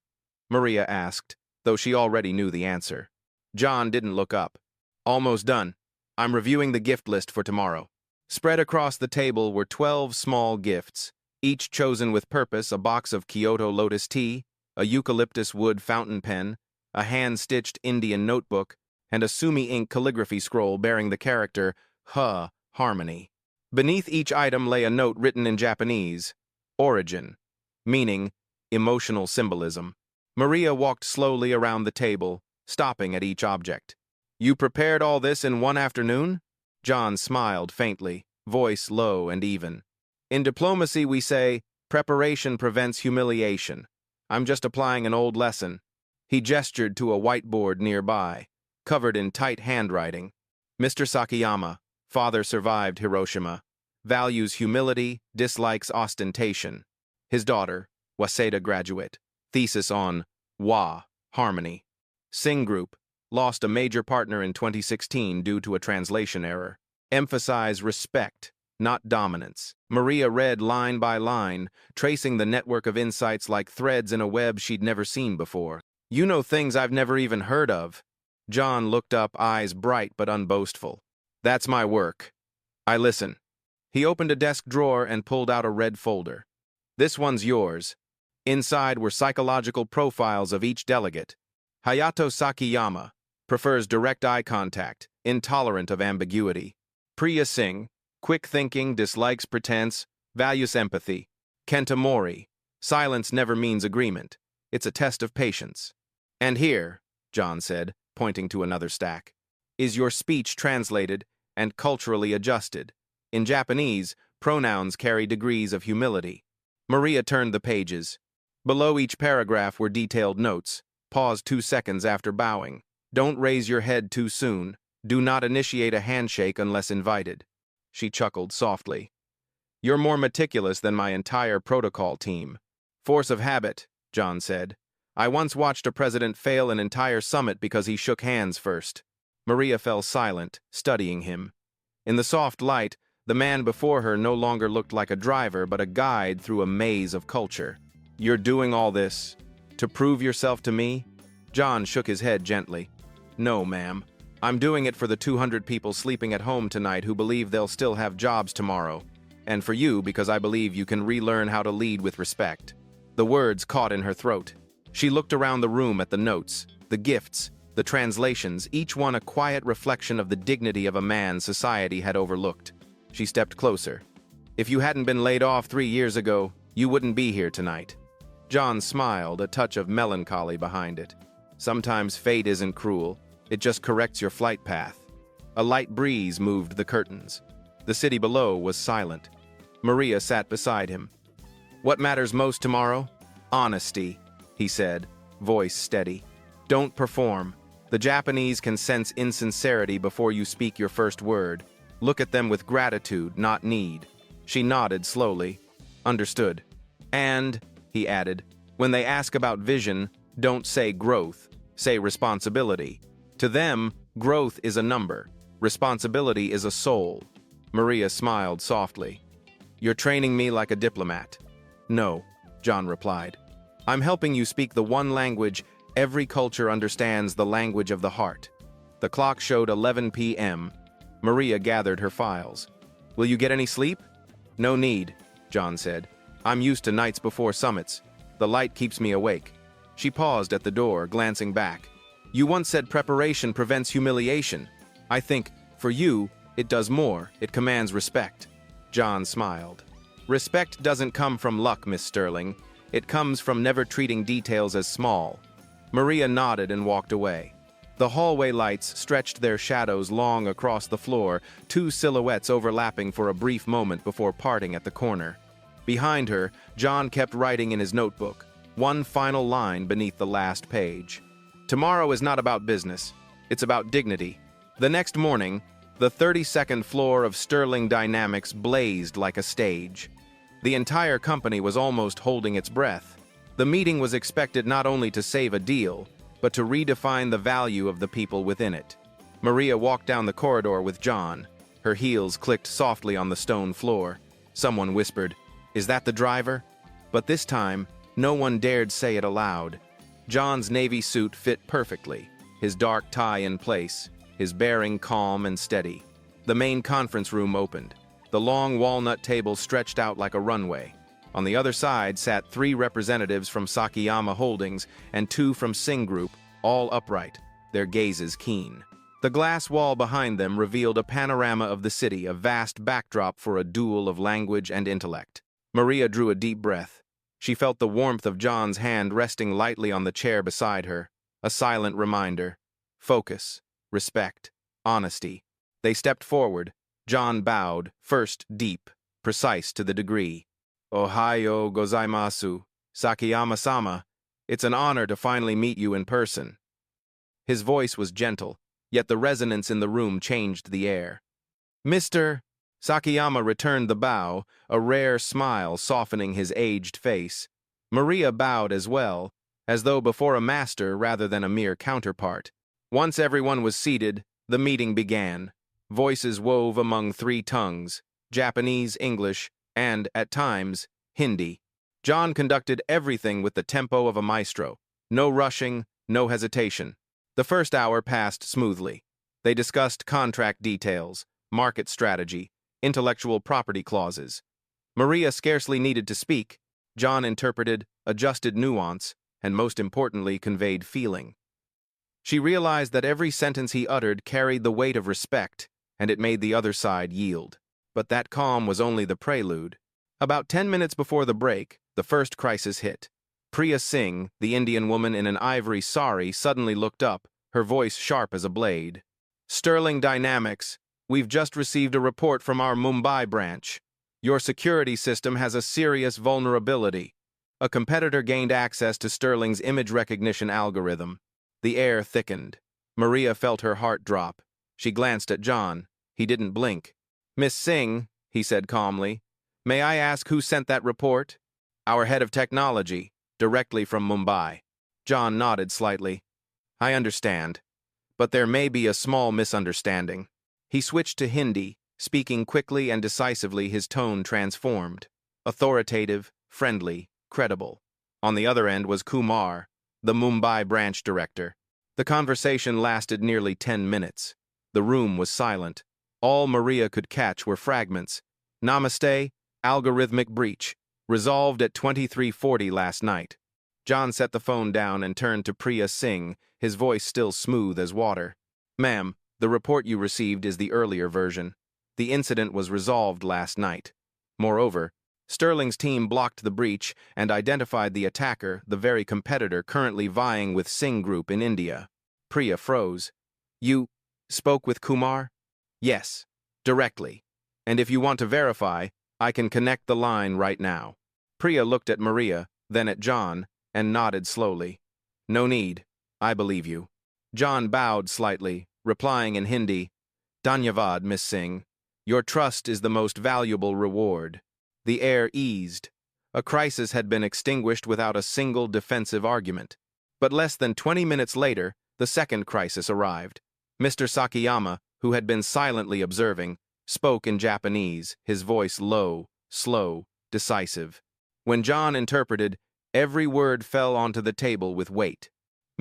Maria asked, though she already knew the answer. John didn't look up. Almost done. I'm reviewing the gift list for tomorrow. Spread across the table were 12 small gifts, each chosen with purpose: a box of Kyoto lotus tea, a eucalyptus wood fountain pen, a hand-stitched Indian notebook, and a sumi ink calligraphy scroll bearing the character harmony. Beneath each item lay a note written in Japanese, origin, meaning emotional symbolism. Maria walked slowly around the table, stopping at each object. You prepared all this in one afternoon? John smiled faintly, voice low and even. In diplomacy we say, preparation prevents humiliation. I'm just applying an old lesson. He gestured to a whiteboard nearby, covered in tight handwriting. Mr. Sakayama, father survived Hiroshima, values humility, dislikes ostentation. His daughter, Waseda graduate, thesis on harmony. Singh Group, lost a major partner in 2016 due to a translation error. Emphasize respect, not dominance. Maria read line by line, tracing the network of insights like threads in a web she'd never seen before. You know things I've never even heard of. John looked up, eyes bright but unboastful. That's my work. I listen. He opened a desk drawer and pulled out a red folder. This one's yours. Inside were psychological profiles of each delegate. Hayato Sakayama prefers direct eye contact, intolerant of ambiguity. Priya Singh, quick thinking, dislikes pretense, values empathy. Kenta Mori, silence never means agreement. It's a test of patience. And here, John said, pointing to another stack, is your speech translated and culturally adjusted. In Japanese, pronouns carry degrees of humility. Maria turned the pages. Below each paragraph were detailed notes. Pause 2 seconds after bowing. Don't raise your head too soon. Do not initiate a handshake unless invited. She chuckled softly. You're more meticulous than my entire protocol team. Force of habit, John said. I once watched a president fail an entire summit because he shook hands first. Maria fell silent, studying him. In the soft light, the man before her no longer looked like a driver but a guide through a maze of culture. You're doing all this to prove yourself to me? John shook his head gently. No, ma'am. I'm doing it for the 200 people sleeping at home tonight who believe they'll still have jobs tomorrow. And for you because I believe you can relearn how to lead with respect. The words caught in her throat. She looked around the room at the notes, the gifts, the translations, each one a quiet reflection of the dignity of a man society had overlooked. She stepped closer. If you hadn't been laid off 3 years ago, you wouldn't be here tonight. John smiled, a touch of melancholy behind it. Sometimes fate isn't cruel. It just corrects your flight path. A light breeze moved the curtains. The city below was silent. Maria sat beside him. What matters most tomorrow? Honesty, he said, voice steady. Don't perform. The Japanese can sense insincerity before you speak your first word. Look at them with gratitude, not need. She nodded slowly. Understood. And, he added, when they ask about vision, don't say growth, say responsibility. To them, growth is a number. Responsibility is a soul. Maria smiled softly. You're training me like a diplomat. No, John replied. I'm helping you speak the one language every culture understands, the language of the heart. The clock showed 11 p.m. Maria gathered her files. Will you get any sleep? No need, John said. I'm used to nights before summits. The light keeps me awake. She paused at the door, glancing back. You once said preparation prevents humiliation. I think, for you, it does more. It commands respect. John smiled. Respect doesn't come from luck, Miss Sterling. It comes from never treating details as small. Maria nodded and walked away. The hallway lights stretched their shadows long across the floor, two silhouettes overlapping for a brief moment before parting at the corner. Behind her, John kept writing in his notebook, one final line beneath the last page. Tomorrow is not about business. It's about dignity. The next morning, the 32nd floor of Sterling Dynamics blazed like a stage. The entire company was almost holding its breath. The meeting was expected not only to save a deal, but to redefine the value of the people within it. Maria walked down the corridor with John. Her heels clicked softly on the stone floor. Someone whispered, "Is that the driver?" But this time, no one dared say it aloud. John's navy suit fit perfectly, his dark tie in place, his bearing calm and steady. The main conference room opened. The long walnut table stretched out like a runway. On the other side sat 3 representatives from Sakayama Holdings and 2 from Singh Group, all upright, their gazes keen. The glass wall behind them revealed a panorama of the city, a vast backdrop for a duel of language and intellect. Maria drew a deep breath. She felt the warmth of John's hand resting lightly on the chair beside her, a silent reminder. Focus, respect, honesty. They stepped forward. John bowed, first deep, precise to the degree. Ohayo gozaimasu, Sakayama-sama. It's an honor to finally meet you in person. His voice was gentle, yet the resonance in the room changed the air. Mr. Sakayama returned the bow, a rare smile softening his aged face. Maria bowed as well, as though before a master rather than a mere counterpart. Once everyone was seated, the meeting began. Voices wove among 3 tongues, Japanese, English, and, at times, Hindi. John conducted everything with the tempo of a maestro. No rushing, no hesitation. The first hour passed smoothly. They discussed contract details, market strategy, intellectual property clauses. Maria scarcely needed to speak. John interpreted, adjusted nuance, and most importantly conveyed feeling. She realized that every sentence he uttered carried the weight of respect, and it made the other side yield. But that calm was only the prelude. About 10 minutes before the break, the first crisis hit. Priya Singh, the Indian woman in an ivory sari, suddenly looked up, her voice sharp as a blade. Sterling Dynamics, we've just received a report from our Mumbai branch. Your security system has a serious vulnerability. A competitor gained access to Sterling's image recognition algorithm. The air thickened. Maria felt her heart drop. She glanced at John. He didn't blink. "Miss Singh," he said calmly, "may I ask who sent that report?" "Our head of technology, directly from Mumbai." John nodded slightly. "I understand, but there may be a small misunderstanding." He switched to Hindi, speaking quickly and decisively. His tone transformed. Authoritative, friendly, credible. On the other end was Kumar, the Mumbai branch director. The conversation lasted nearly 10 minutes. The room was silent. All Maria could catch were fragments. "Namaste, algorithmic breach. Resolved at 23:40 last night." John set the phone down and turned to Priya Singh, his voice still smooth as water. "Ma'am, the report you received is the earlier version. The incident was resolved last night. Moreover, Sterling's team blocked the breach and identified the attacker, the very competitor currently vying with Singh Group in India." Priya froze. "You spoke with Kumar?" "Yes, directly. And if you want to verify, I can connect the line right now." Priya looked at Maria, then at John, and nodded slowly. "No need. I believe you." John bowed slightly, replying in Hindi, "Dhanyavad, Miss Singh. Your trust is the most valuable reward." The air eased. A crisis had been extinguished without a single defensive argument. But less than 20 minutes later, the second crisis arrived. Mr. Sakayama, who had been silently observing, spoke in Japanese, his voice low, slow, decisive. When John interpreted, every word fell onto the table with weight.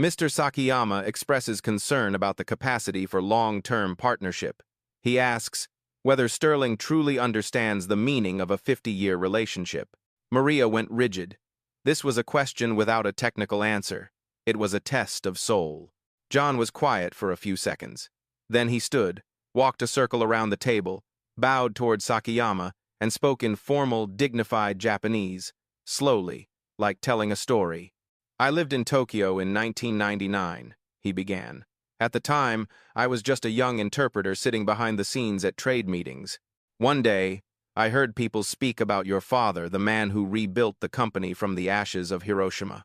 Mr. Sakayama expresses concern about the capacity for long-term partnership. He asks whether Sterling truly understands the meaning of a 50-year relationship. Maria went rigid. This was a question without a technical answer. It was a test of soul. John was quiet for a few seconds. Then he stood, walked a circle around the table, bowed toward Sakayama, and spoke in formal, dignified Japanese, slowly, like telling a story. "I lived in Tokyo in 1999, he began. "At the time, I was just a young interpreter sitting behind the scenes at trade meetings. One day, I heard people speak about your father, the man who rebuilt the company from the ashes of Hiroshima.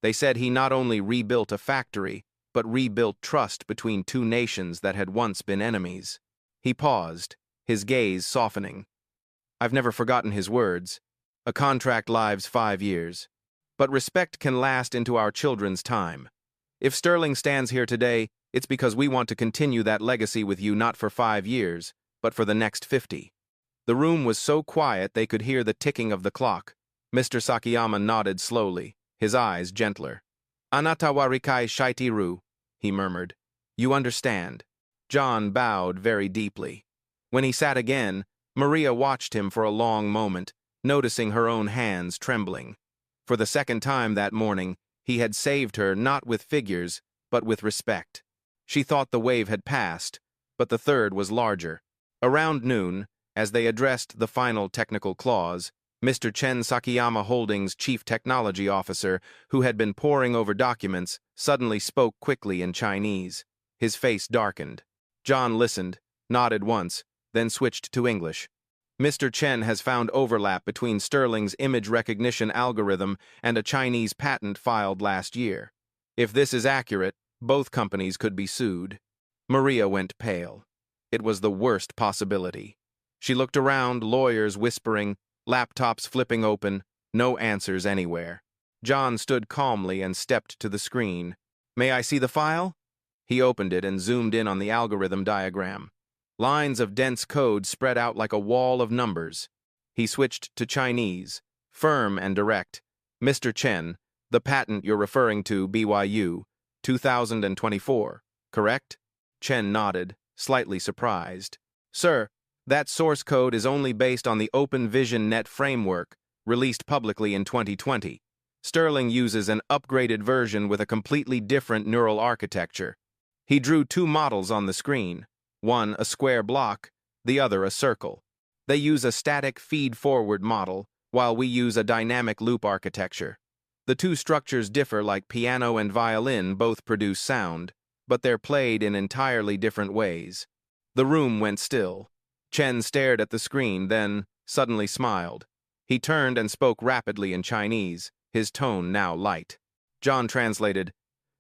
They said he not only rebuilt a factory, but rebuilt trust between two nations that had once been enemies." He paused, his gaze softening. "I've never forgotten his words. A contract lives 5 years. But respect can last into our children's time. If Sterling stands here today, it's because we want to continue that legacy with you not for 5 years, but for the next 50. The room was so quiet they could hear the ticking of the clock. Mr. Sakayama nodded slowly, his eyes gentler. "Anata wa rikai shaitiru," he murmured. "You understand." John bowed very deeply. When he sat again, Maria watched him for a long moment, noticing her own hands trembling. For the second time that morning, he had saved her not with figures, but with respect. She thought the wave had passed, but the third was larger. Around noon, as they addressed the final technical clause, Mr. Chen Sakayama Holdings' chief technology officer, who had been poring over documents, suddenly spoke quickly in Chinese. His face darkened. John listened, nodded once, then switched to English. "Mr. Chen has found overlap between Sterling's image recognition algorithm and a Chinese patent filed last year. If this is accurate, both companies could be sued." Maria went pale. It was the worst possibility. She looked around, lawyers whispering, laptops flipping open, no answers anywhere. John stood calmly and stepped to the screen. "May I see the file?" He opened it and zoomed in on the algorithm diagram. Lines of dense code spread out like a wall of numbers. He switched to Chinese, firm and direct. "Mr. Chen, the patent you're referring to, BYU, 2024, correct?" Chen nodded, slightly surprised. "Sir, that source code is only based on the Open Vision Net framework, released publicly in 2020. Sterling uses an upgraded version with a completely different neural architecture." He drew 2 models on the screen. One a square block, the other a circle. "They use a static feed-forward model, while we use a dynamic loop architecture. The 2 structures differ like piano and violin both produce sound, but they're played in entirely different ways." The room went still. Chen stared at the screen, then, suddenly smiled. He turned and spoke rapidly in Chinese, his tone now light. John translated,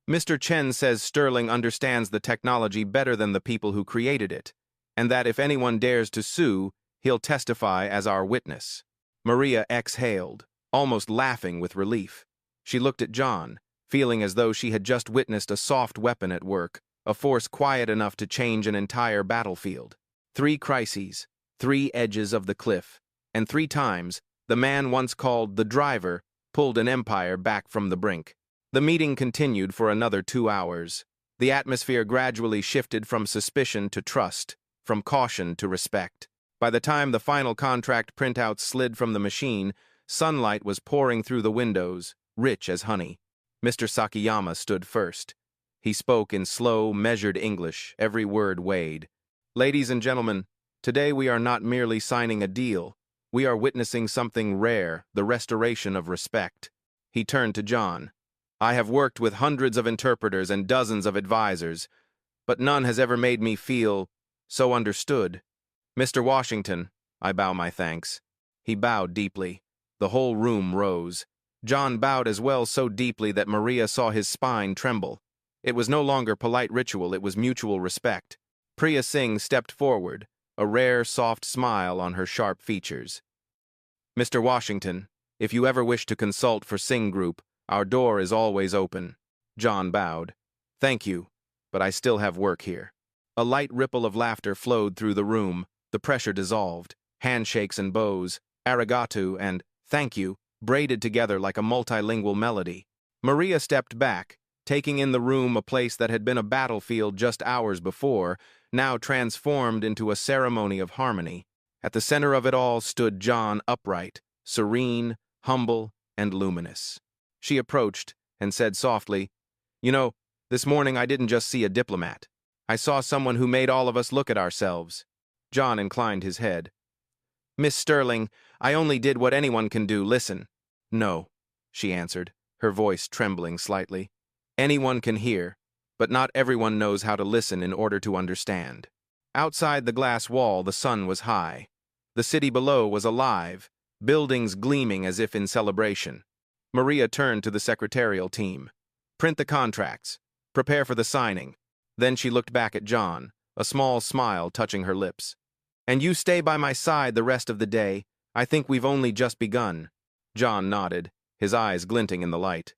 "Mr. Chen says Sterling understands the technology better than the people who created it, and that if anyone dares to sue, he'll testify as our witness." Maria exhaled, almost laughing with relief. She looked at John, feeling as though she had just witnessed a soft weapon at work, a force quiet enough to change an entire battlefield. 3 crises, 3 edges of the cliff, and 3 times, the man once called the driver pulled an empire back from the brink. The meeting continued for another 2 hours. The atmosphere gradually shifted from suspicion to trust, from caution to respect. By the time the final contract printouts slid from the machine, sunlight was pouring through the windows, rich as honey. Mr. Sakayama stood first. He spoke in slow, measured English, every word weighed. "Ladies and gentlemen, today we are not merely signing a deal. We are witnessing something rare, the restoration of respect." He turned to John. "I have worked with hundreds of interpreters and dozens of advisors, but none has ever made me feel so understood. Mr. Washington, I bow my thanks." He bowed deeply. The whole room rose. John bowed as well, so deeply that Maria saw his spine tremble. It was no longer polite ritual, it was mutual respect. Priya Singh stepped forward, a rare, soft smile on her sharp features. "Mr. Washington, if you ever wish to consult for Singh Group, our door is always open." John bowed. "Thank you, but I still have work here." A light ripple of laughter flowed through the room. The pressure dissolved. Handshakes and bows, arigato and thank you, braided together like a multilingual melody. Maria stepped back, taking in the room, a place that had been a battlefield just hours before, now transformed into a ceremony of harmony. At the center of it all stood John, upright, serene, humble, and luminous. She approached and said softly, "You know, this morning I didn't just see a diplomat. I saw someone who made all of us look at ourselves." John inclined his head. "Miss Sterling, I only did what anyone can do. Listen." "No," she answered, her voice trembling slightly. "Anyone can hear, but not everyone knows how to listen in order to understand." Outside the glass wall, the sun was high. The city below was alive, buildings gleaming as if in celebration. Maria turned to the secretarial team. "Print the contracts. Prepare for the signing." Then she looked back at John, a small smile touching her lips. "And you stay by my side the rest of the day. I think we've only just begun." John nodded, his eyes glinting in the light.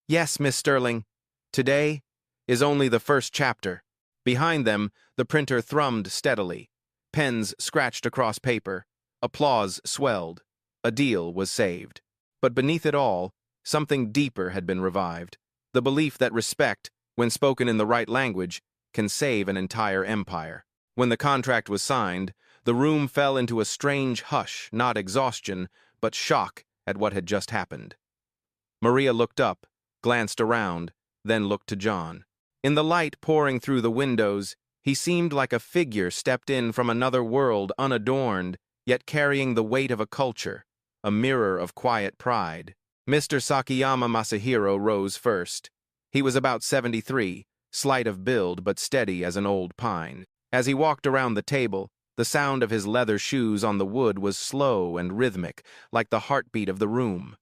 "Yes, Miss Sterling. Today is only the first chapter." Behind them, the printer thrummed steadily. Pens scratched across paper. Applause swelled. A deal was saved. But beneath it all, something deeper had been revived. The belief that respect, when spoken in the right language, can save an entire empire. When the contract was signed, the room fell into a strange hush, not exhaustion, but shock at what had just happened. Maria looked up, glanced around, then looked to John. In the light pouring through the windows, he seemed like a figure stepped in from another world, unadorned, yet carrying the weight of a culture, a mirror of quiet pride. Mr. Sakayama Masahiro rose first. He was about 73, slight of build but steady as an old pine. As he walked around the table, the sound of his leather shoes on the wood was slow and rhythmic, like the heartbeat of the room.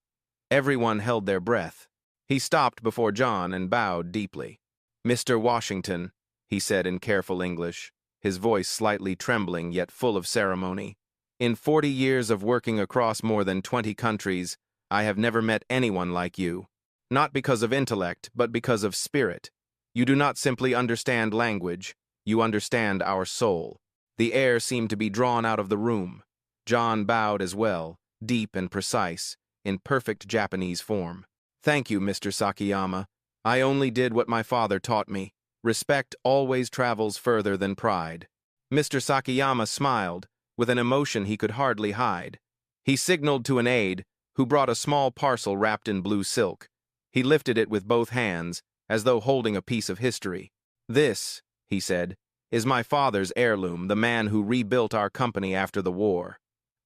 Everyone held their breath. He stopped before John and bowed deeply. "Mr. Washington," he said in careful English, his voice slightly trembling yet full of ceremony. "In 40 years of working across more than 20 countries, I have never met anyone like you. Not because of intellect, but because of spirit. You do not simply understand language, you understand our soul." The air seemed to be drawn out of the room. John bowed as well, deep and precise, in perfect Japanese form. "Thank you, Mr. Sakayama. I only did what my father taught me. Respect always travels further than pride." Mr. Sakayama smiled, with an emotion he could hardly hide. He signaled to an aide, who brought a small parcel wrapped in blue silk. He lifted it with both hands, as though holding a piece of history. "This," he said, "is my father's heirloom, the man who rebuilt our company after the war."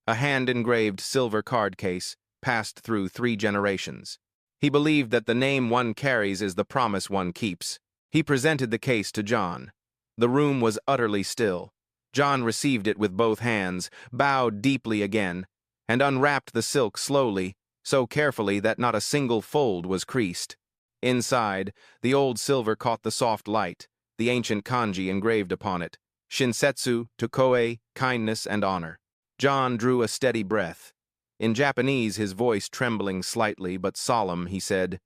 A hand-engraved silver card case passed through 3 generations. He believed that the name one carries is the promise one keeps. He presented the case to John. The room was utterly still. John received it with both hands, bowed deeply again, and unwrapped the silk slowly, so carefully that not a single fold was creased. Inside, the old silver caught the soft light, the ancient kanji engraved upon it: Shinsetsu, Tokoe, kindness and honor. John drew a steady breath. In Japanese, his voice trembling slightly but solemn, he said,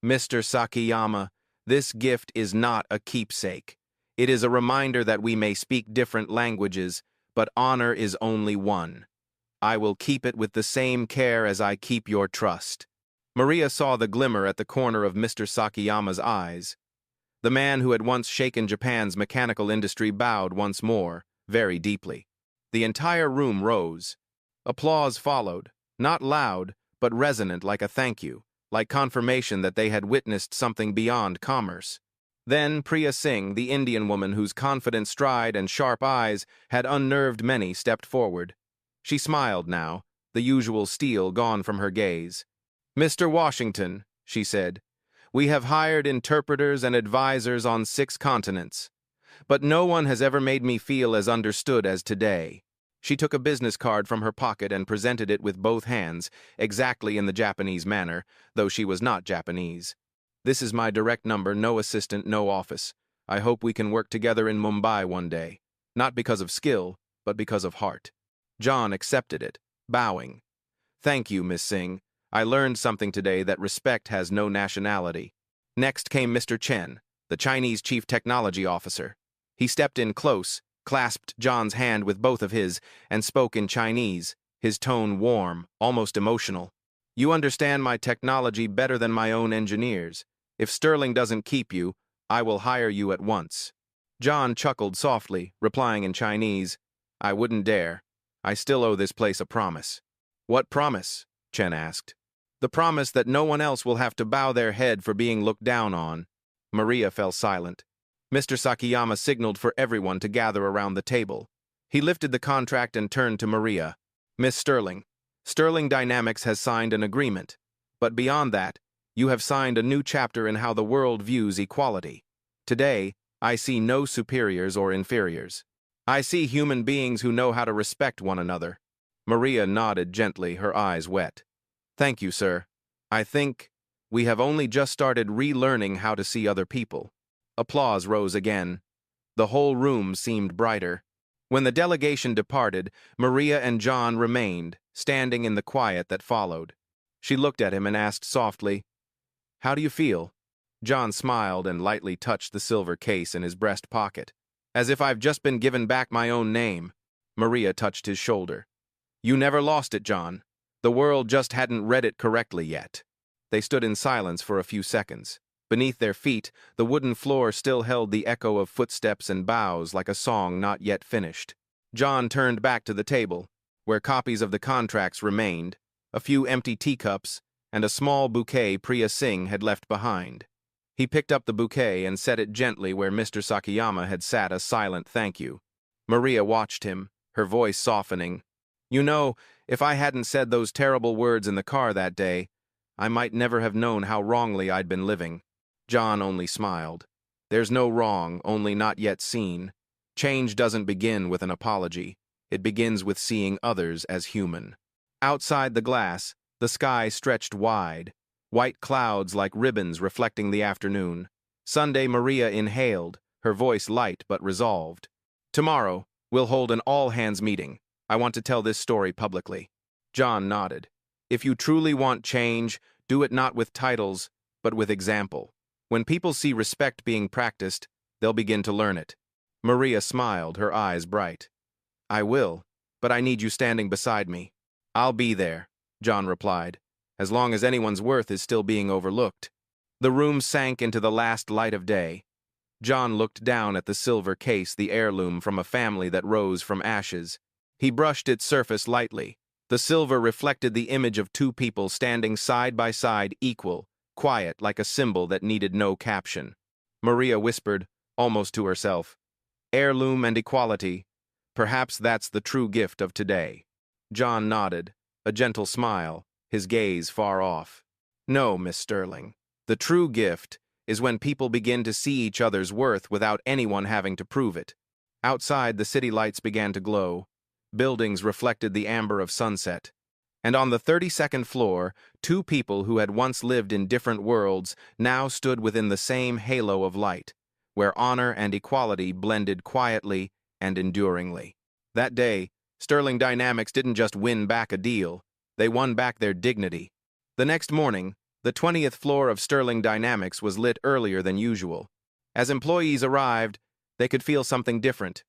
"Mr. Sakiyama, this gift is not a keepsake. It is a reminder that we may speak different languages, but honor is only one. I will keep it with the same care as I keep your trust." Maria saw the glimmer at the corner of Mr. Sakiyama's eyes. The man who had once shaken Japan's mechanical industry bowed once more, very deeply. The entire room rose. Applause followed, not loud, but resonant like a thank you, like confirmation that they had witnessed something beyond commerce. Then Priya Singh, the Indian woman whose confident stride and sharp eyes had unnerved many, stepped forward. She smiled now, the usual steel gone from her gaze. "Mr. Washington," she said, "we have hired interpreters and advisors on 6 continents, but no one has ever made me feel as understood as today." She took a business card from her pocket and presented it with both hands, exactly in the Japanese manner, though she was not Japanese. "This is my direct number, no assistant, no office. I hope we can work together in Mumbai one day, not because of skill, but because of heart." John accepted it, bowing. "Thank you, Miss Singh. I learned something today, that respect has no nationality." Next came Mr. Chen, the Chinese chief technology officer. He stepped in close, clasped John's hand with both of his, and spoke in Chinese, his tone warm, almost emotional. "You understand my technology better than my own engineers. If Sterling doesn't keep you, I will hire you at once." John chuckled softly, replying in Chinese, "I wouldn't dare. I still owe this place a promise." "What promise?" Chen asked. "The promise that no one else will have to bow their head for being looked down on." Maria fell silent. Mr. Sakiyama signaled for everyone to gather around the table. He lifted the contract and turned to Maria. "Miss Sterling, Sterling Dynamics has signed an agreement. But beyond that, you have signed a new chapter in how the world views equality. Today, I see no superiors or inferiors. I see human beings who know how to respect one another." Maria nodded gently, her eyes wet. "Thank you, sir. I think we have only just started relearning how to see other people." Applause rose again. The whole room seemed brighter. When the delegation departed, Maria and John remained, standing in the quiet that followed. She looked at him and asked softly, "How do you feel?" John smiled and lightly touched the silver case in his breast pocket. "As if I've just been given back my own name." Maria touched his shoulder. "You never lost it, John. The world just hadn't read it correctly yet." They stood in silence for a few seconds. Beneath their feet, the wooden floor still held the echo of footsteps and bows like a song not yet finished. John turned back to the table, where copies of the contracts remained, a few empty teacups, and a small bouquet Priya Singh had left behind. He picked up the bouquet and set it gently where Mr. Sakiyama had sat, a silent thank you. Maria watched him, her voice softening. "You know, if I hadn't said those terrible words in the car that day, I might never have known how wrongly I'd been living." John only smiled. "There's no wrong, only not yet seen. Change doesn't begin with an apology. It begins with seeing others as human." Outside the glass, the sky stretched wide, white clouds like ribbons reflecting the afternoon. Sunday Maria inhaled, her voice light but resolved. "Tomorrow, we'll hold an all-hands meeting. I want to tell this story publicly." John nodded. "If you truly want change, do it not with titles, but with example. When people see respect being practiced, they'll begin to learn it." Maria smiled, her eyes bright. "I will, but I need you standing beside me." "I'll be there," John replied, "as long as anyone's worth is still being overlooked." The room sank into the last light of day. John looked down at the silver case, the heirloom from a family that rose from ashes. He brushed its surface lightly. The silver reflected the image of 2 people standing side by side, equal, quiet like a symbol that needed no caption. Maria whispered, almost to herself, "Heirloom and equality. Perhaps that's the true gift of today." John nodded, a gentle smile, his gaze far off. "No, Miss Sterling. The true gift is when people begin to see each other's worth without anyone having to prove it. Outside, the city lights began to glow. Buildings reflected the amber of sunset. And on the 32nd floor, two people who had once lived in different worlds now stood within the same halo of light, where honor and equality blended quietly and enduringly. That day, Sterling Dynamics didn't just win back a deal, they won back their dignity. The next morning, the 20th floor of Sterling Dynamics was lit earlier than usual. As employees arrived, they could feel something different.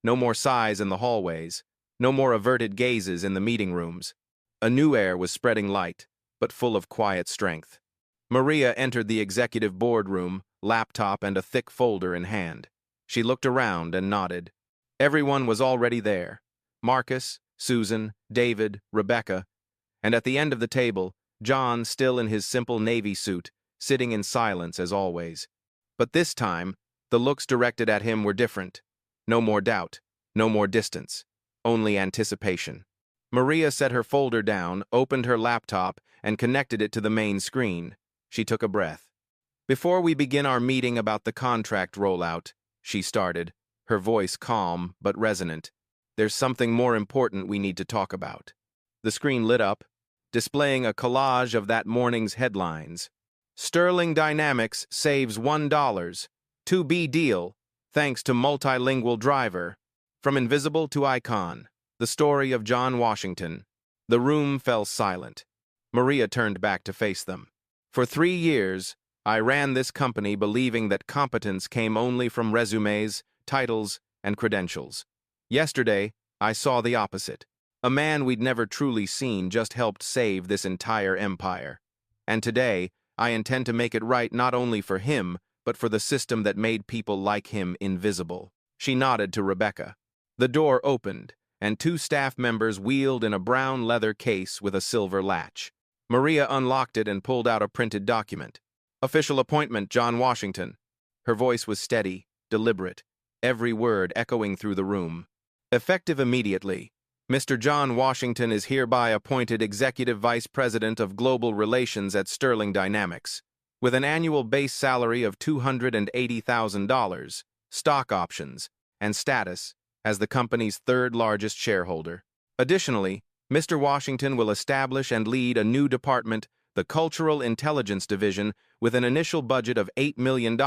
No more sighs in the hallways, no more averted gazes in the meeting rooms. A new air was spreading light, but full of quiet strength. Maria entered the executive boardroom, laptop and a thick folder in hand. She looked around and nodded. Everyone was already there. Marcus, Susan, David, Rebecca, and at the end of the table, John, still in his simple navy suit, sitting in silence as always. But this time, the looks directed at him were different. No more doubt, no more distance, only anticipation. Maria set her folder down, opened her laptop, and connected it to the main screen. She took a breath. "Before we begin our meeting about the contract rollout," she started, her voice calm but resonant, "there's something more important we need to talk about." The screen lit up, displaying a collage of that morning's headlines. "Sterling Dynamics saves $1. To-be deal, thanks to multilingual driver. From invisible to icon. The story of John Washington." The room fell silent. Maria turned back to face them. "For 3 years, I ran this company believing that competence came only from resumes, titles, and credentials. Yesterday, I saw the opposite. A man we'd never truly seen just helped save this entire empire. And today, I intend to make it right not only for him, but for the system that made people like him invisible." She nodded to Rebecca. The door opened, and 2 staff members wheeled in a brown leather case with a silver latch. Maria unlocked it and pulled out a printed document. "Official appointment, John Washington." Her voice was steady, deliberate, every word echoing through the room. "Effective immediately, Mr. John Washington is hereby appointed Executive Vice President of Global Relations at Sterling Dynamics, with an annual base salary of $280,000, stock options, and status as the company's 3rd largest shareholder. Additionally, Mr. Washington will establish and lead a new department, the Cultural Intelligence Division, with an initial budget of $8 million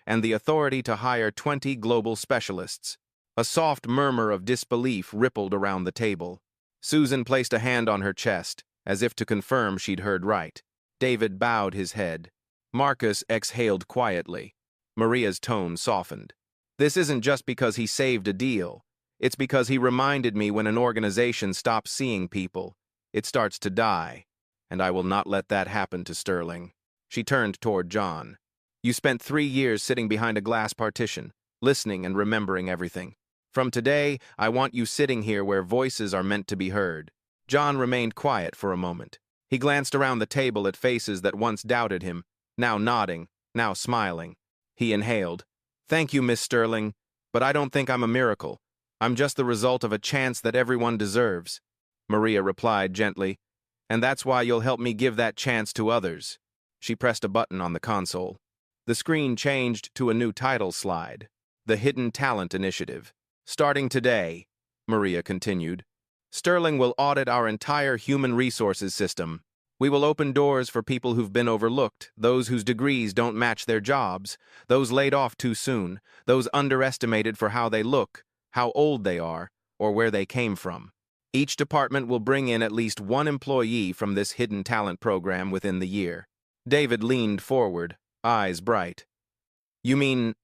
and the authority to hire 20 global specialists." A soft murmur of disbelief rippled around the table. Susan placed a hand on her chest, as if to confirm she'd heard right. David bowed his head. Marcus exhaled quietly. Maria's tone softened. "This isn't just because he saved a deal. It's because he reminded me when an organization stops seeing people, it starts to die. And I will not let that happen to Sterling." She turned toward John. "You spent 3 years sitting behind a glass partition, listening and remembering everything. From today, I want you sitting here where voices are meant to be heard." John remained quiet for a moment. He glanced around the table at faces that once doubted him, now nodding, now smiling. He inhaled. "Thank you, Miss Sterling, but I don't think I'm a miracle. I'm just the result of a chance that everyone deserves." Maria replied gently, "And that's why you'll help me give that chance to others." She pressed a button on the console. The screen changed to a new title slide, "The Hidden Talent Initiative." "Starting today," Maria continued, "Sterling will audit our entire human resources system. We will open doors for people who've been overlooked, those whose degrees don't match their jobs, those laid off too soon, those underestimated for how they look, how old they are, or where they came from. Each department will bring in at least 1 employee from this hidden talent program within the year." David leaned forward, eyes bright. "You mean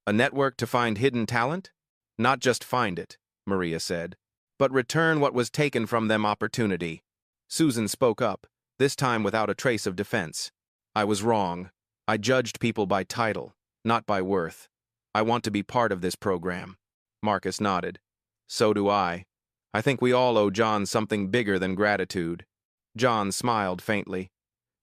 a network to find hidden talent?" "Not just find it," Maria said, "but return what was taken from them opportunity." Susan spoke up, this time without a trace of defense. "I was wrong. I judged people by title, not by worth. I want to be part of this program." Marcus nodded. "So do I. I think we all owe John something bigger than gratitude." John smiled faintly.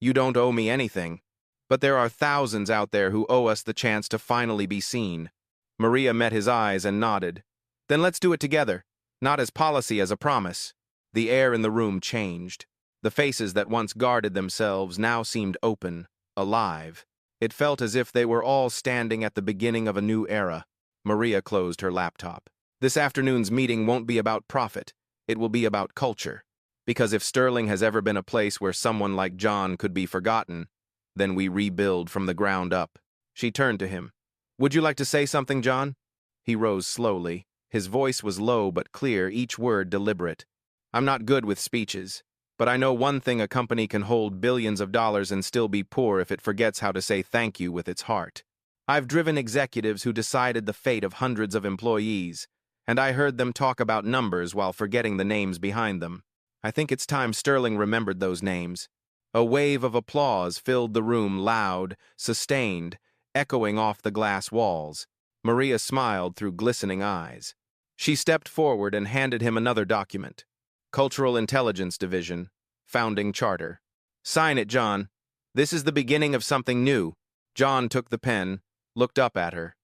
"You don't owe me anything. But there are thousands out there who owe us the chance to finally be seen." Maria met his eyes and nodded. "Then let's do it together. Not as policy, as a promise." The air in the room changed. The faces that once guarded themselves now seemed open, alive. It felt as if they were all standing at the beginning of a new era. Maria closed her laptop. This afternoon's meeting won't be about profit. It will be about culture. Because if Sterling has ever been a place where someone like John could be forgotten, then we rebuild from the ground up. She turned to him. Would you like to say something, John? He rose slowly. His voice was low but clear, each word deliberate. I'm not good with speeches, but I know one thing: a company can hold billions of dollars and still be poor if it forgets how to say thank you with its heart. I've driven executives who decided the fate of hundreds of employees, and I heard them talk about numbers while forgetting the names behind them. I think it's time Sterling remembered those names. A wave of applause filled the room, loud, sustained, echoing off the glass walls. Maria smiled through glistening eyes. She stepped forward and handed him another document. Cultural Intelligence Division, Founding Charter. Sign it, John. This is the beginning of something new. John took the pen, looked up at her.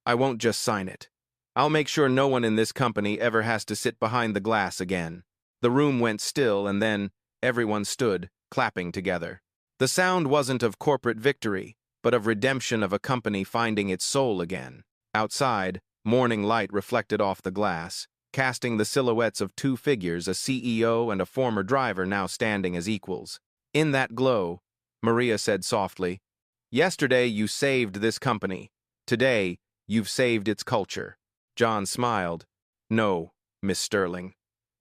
I won't just sign it. I'll make sure no one in this company ever has to sit behind the glass again. The room went still, and then everyone stood, clapping together. The sound wasn't of corporate victory, but of redemption of a company finding its soul again. Outside, morning light reflected off the glass, casting the silhouettes of two figures, a CEO and a former driver, now standing as equals. In that glow, Maria said softly, Yesterday you saved this company. Today, you've saved its culture. John smiled. No, Miss Sterling.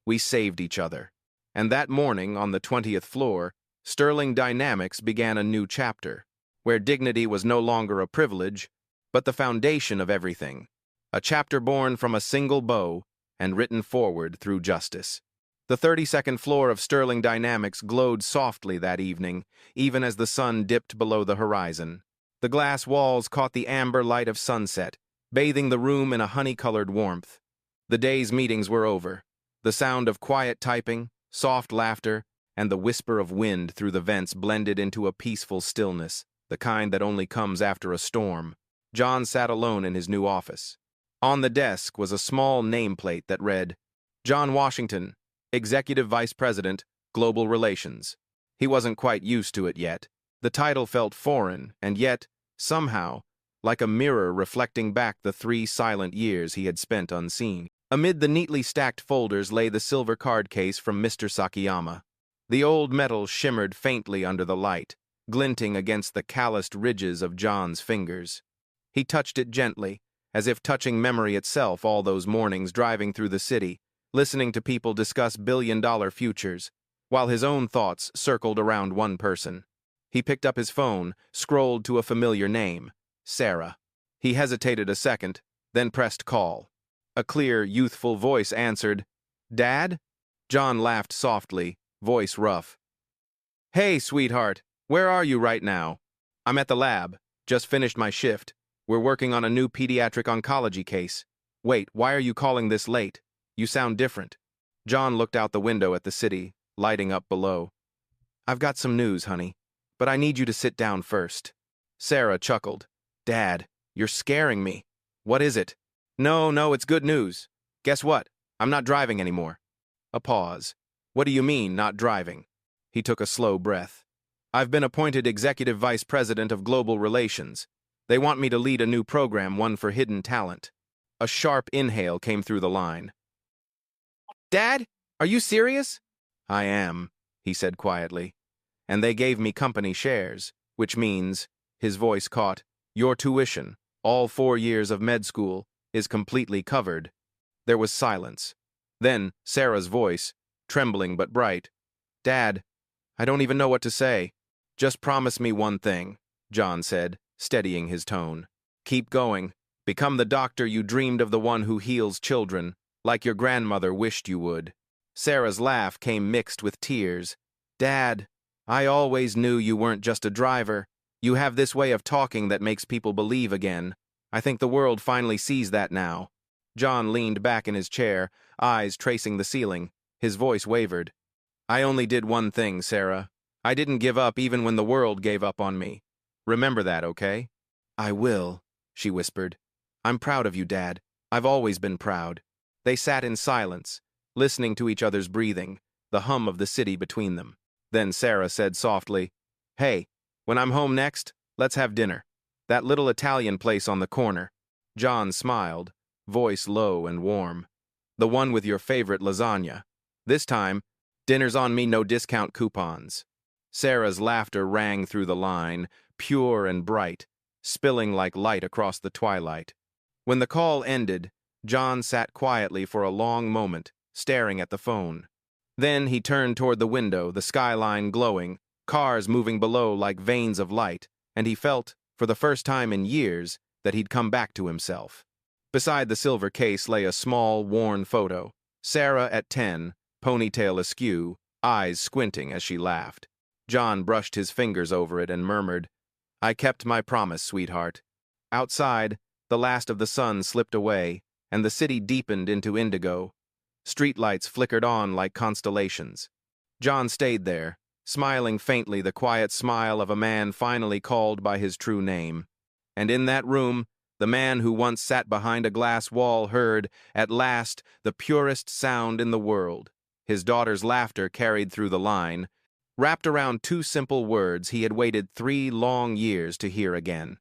We saved each other. And that morning, on the 20th floor, Sterling Dynamics began a new chapter, where dignity was no longer a privilege, but the foundation of everything. A chapter born from a single bow and written forward through justice. The 32nd floor of Sterling Dynamics glowed softly that evening, even as the sun dipped below the horizon. The glass walls caught the amber light of sunset, bathing the room in a honey-colored warmth. The day's meetings were over. The sound of quiet typing, soft laughter, and the whisper of wind through the vents blended into a peaceful stillness, the kind that only comes after a storm. John sat alone in his new office. On the desk was a small nameplate that read, John Washington, Executive Vice President, Global Relations. He wasn't quite used to it yet. The title felt foreign, and yet, somehow, like a mirror reflecting back the 3 silent years he had spent unseen. Amid the neatly stacked folders lay the silver card case from Mr. Sakiyama. The old metal shimmered faintly under the light, glinting against the calloused ridges of John's fingers. He touched it gently, as if touching memory itself, all those mornings driving through the city, listening to people discuss billion-dollar futures, while his own thoughts circled around one person. He picked up his phone, scrolled to a familiar name, Sarah. He hesitated a second, then pressed call. A clear, youthful voice answered, Dad? John laughed softly, voice rough. Hey, sweetheart, where are you right now? I'm at the lab. Just finished my shift. We're working on a new pediatric oncology case. Wait, why are you calling this late? You sound different. John looked out the window at the city, lighting up below. I've got some news, honey, but I need you to sit down first. Sarah chuckled. Dad, you're scaring me. What is it? No, it's good news. Guess what? I'm not driving anymore. A pause. What do you mean, not driving? He took a slow breath. I've been appointed Executive Vice President of Global Relations. They want me to lead a new program, one for hidden talent. A sharp inhale came through the line. Dad, are you serious? I am, he said quietly. And they gave me company shares, which means, his voice caught, your tuition, all 4 years of med school, is completely covered. There was silence. Then Sarah's voice, trembling but bright. Dad, I don't even know what to say. Just promise me one thing, John said, steadying his tone. Keep going. Become the doctor you dreamed of, the one who heals children, like your grandmother wished you would. Sarah's laugh came mixed with tears. Dad, I always knew you weren't just a driver. You have this way of talking that makes people believe again. I think the world finally sees that now. John leaned back in his chair, eyes tracing the ceiling. His voice wavered. I only did one thing, Sarah. I didn't give up even when the world gave up on me. Remember that, okay? I will, she whispered. I'm proud of you, Dad. I've always been proud. They sat in silence, listening to each other's breathing, the hum of the city between them. Then Sarah said softly, Hey, when I'm home next, let's have dinner. That little Italian place on the corner. John smiled, voice low and warm. The one with your favorite lasagna. This time, dinner's on me, no discount coupons. Sarah's laughter rang through the line, pure and bright, spilling like light across the twilight. When the call ended, John sat quietly for a long moment, staring at the phone. Then he turned toward the window, the skyline glowing, cars moving below like veins of light, and he felt, for the first time in years, that he'd come back to himself. Beside the silver case lay a small, worn photo. Sarah at 10, ponytail askew, eyes squinting as she laughed. John brushed his fingers over it and murmured, "I kept my promise, sweetheart." Outside, the last of the sun slipped away, and the city deepened into indigo. Streetlights flickered on like constellations. John stayed there, smiling faintly, the quiet smile of a man finally called by his true name. And in that room, the man who once sat behind a glass wall heard, at last, the purest sound in the world. His daughter's laughter carried through the line, wrapped around two simple words he had waited 3 long years to hear again.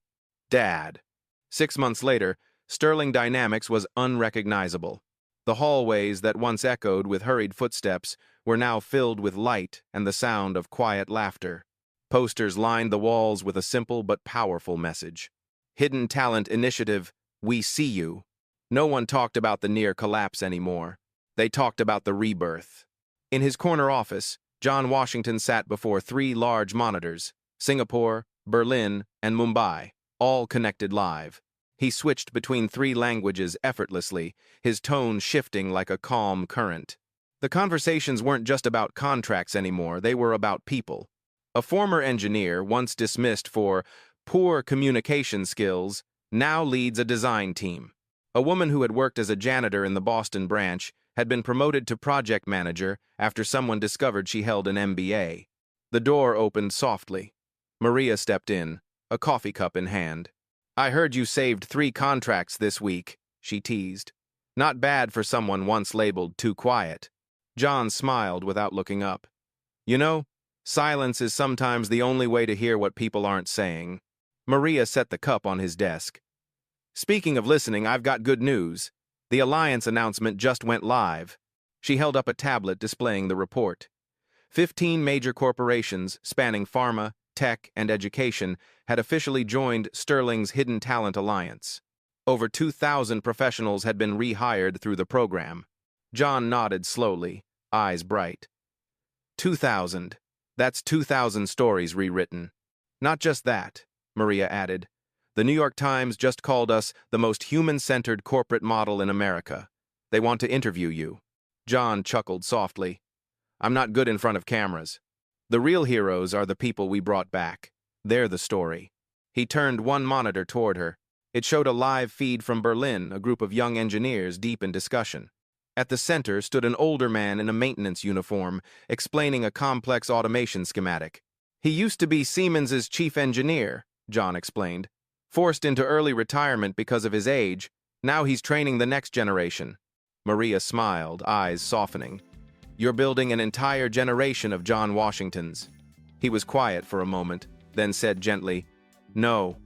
Dad. 6 months later, Sterling Dynamics was unrecognizable. The hallways that once echoed with hurried footsteps were now filled with light and the sound of quiet laughter. Posters lined the walls with a simple but powerful message. Hidden Talent Initiative, we see you. No one talked about the near collapse anymore. They talked about the rebirth. In his corner office, John Washington sat before 3 large monitors, Singapore, Berlin, and Mumbai, all connected live. He switched between 3 languages effortlessly, his tone shifting like a calm current. The conversations weren't just about contracts anymore, they were about people. A former engineer, once dismissed for poor communication skills, now leads a design team. A woman who had worked as a janitor in the Boston branch had been promoted to project manager after someone discovered she held an MBA. The door opened softly. Maria stepped in, a coffee cup in hand. "I heard you saved 3 contracts this week," she teased. Not bad for someone once labeled too quiet. John smiled without looking up. You know, silence is sometimes the only way to hear what people aren't saying. Maria set the cup on his desk. "Speaking of listening, I've got good news. The Alliance announcement just went live." She held up a tablet displaying the report. 15 major corporations, spanning pharma, tech, and education, had officially joined Sterling's Hidden Talent Alliance. Over 2,000 professionals had been rehired through the program. John nodded slowly, eyes bright. 2,000. That's 2,000 stories rewritten. Not just that, Maria added. The New York Times just called us the most human-centered corporate model in America. They want to interview you. John chuckled softly. I'm not good in front of cameras. The real heroes are the people we brought back. They're the story. He turned one monitor toward her. It showed a live feed from Berlin, a group of young engineers deep in discussion. At the center stood an older man in a maintenance uniform, explaining a complex automation schematic. He used to be Siemens's chief engineer, John explained. Forced into early retirement because of his age, now he's training the next generation. Maria smiled, eyes softening. You're building an entire generation of John Washingtons. He was quiet for a moment, then said gently, No,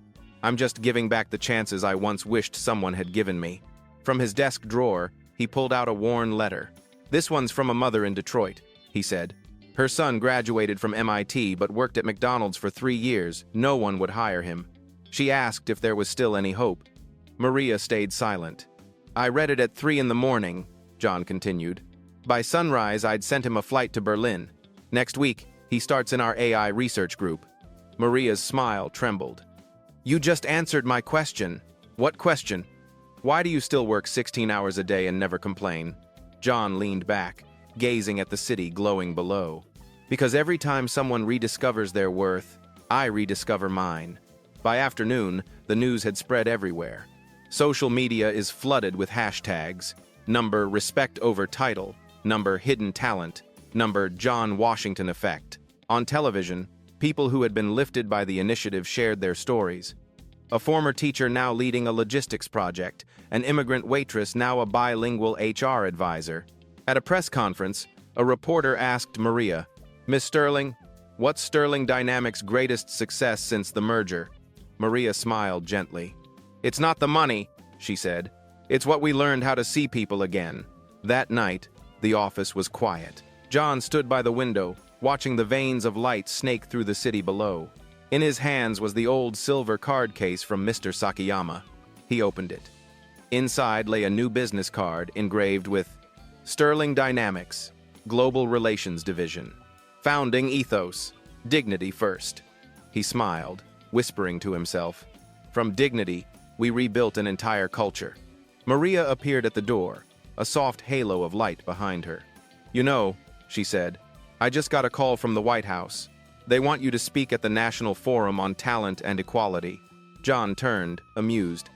I'm just giving back the chances I once wished someone had given me. From his desk drawer, he pulled out a worn letter. This one's from a mother in Detroit, he said. Her son graduated from MIT but worked at McDonald's for 3 years. No one would hire him. She asked if there was still any hope. Maria stayed silent. I read it at 3 in the morning, John continued. By sunrise, I'd sent him a flight to Berlin. Next week, he starts in our AI research group. Maria's smile trembled. You just answered my question. What question? Why do you still work 16 hours a day and never complain? John leaned back, gazing at the city glowing below. Because every time someone rediscovers their worth, I rediscover mine. By afternoon, the news had spread everywhere. Social media is flooded with hashtags. Number respect over title. Number hidden talent. Number John Washington effect. On television, people who had been lifted by the initiative shared their stories. A former teacher now leading a logistics project, an immigrant waitress now a bilingual HR advisor. At a press conference, a reporter asked Maria, Miss Sterling, what's Sterling Dynamics' greatest success since the merger? Maria smiled gently. It's not the money, she said. "It's what we learned how to see people again." That night, the office was quiet. John stood by the window, watching the veins of light snake through the city below. In his hands was the old silver card case from Mr. Sakayama. He opened it. Inside lay a new business card engraved with Sterling Dynamics, Global Relations Division. Founding ethos, dignity first. He smiled, whispering to himself, "From dignity, we rebuilt an entire culture." Maria appeared at the door, a soft halo of light behind her. "You know," she said, "I just got a call from the White House. They want you to speak at the National Forum on Talent and Equality." John turned, amused.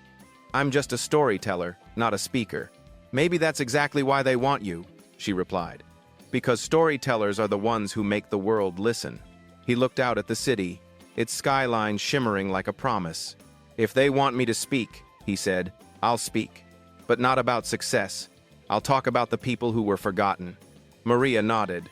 "I'm just a storyteller, not a speaker." "Maybe that's exactly why they want you," she replied. "Because storytellers are the ones who make the world listen." He looked out at the city, its skyline shimmering like a promise. "If they want me to speak," he said, "I'll speak. But not about success. I'll talk about the people who were forgotten." Maria nodded.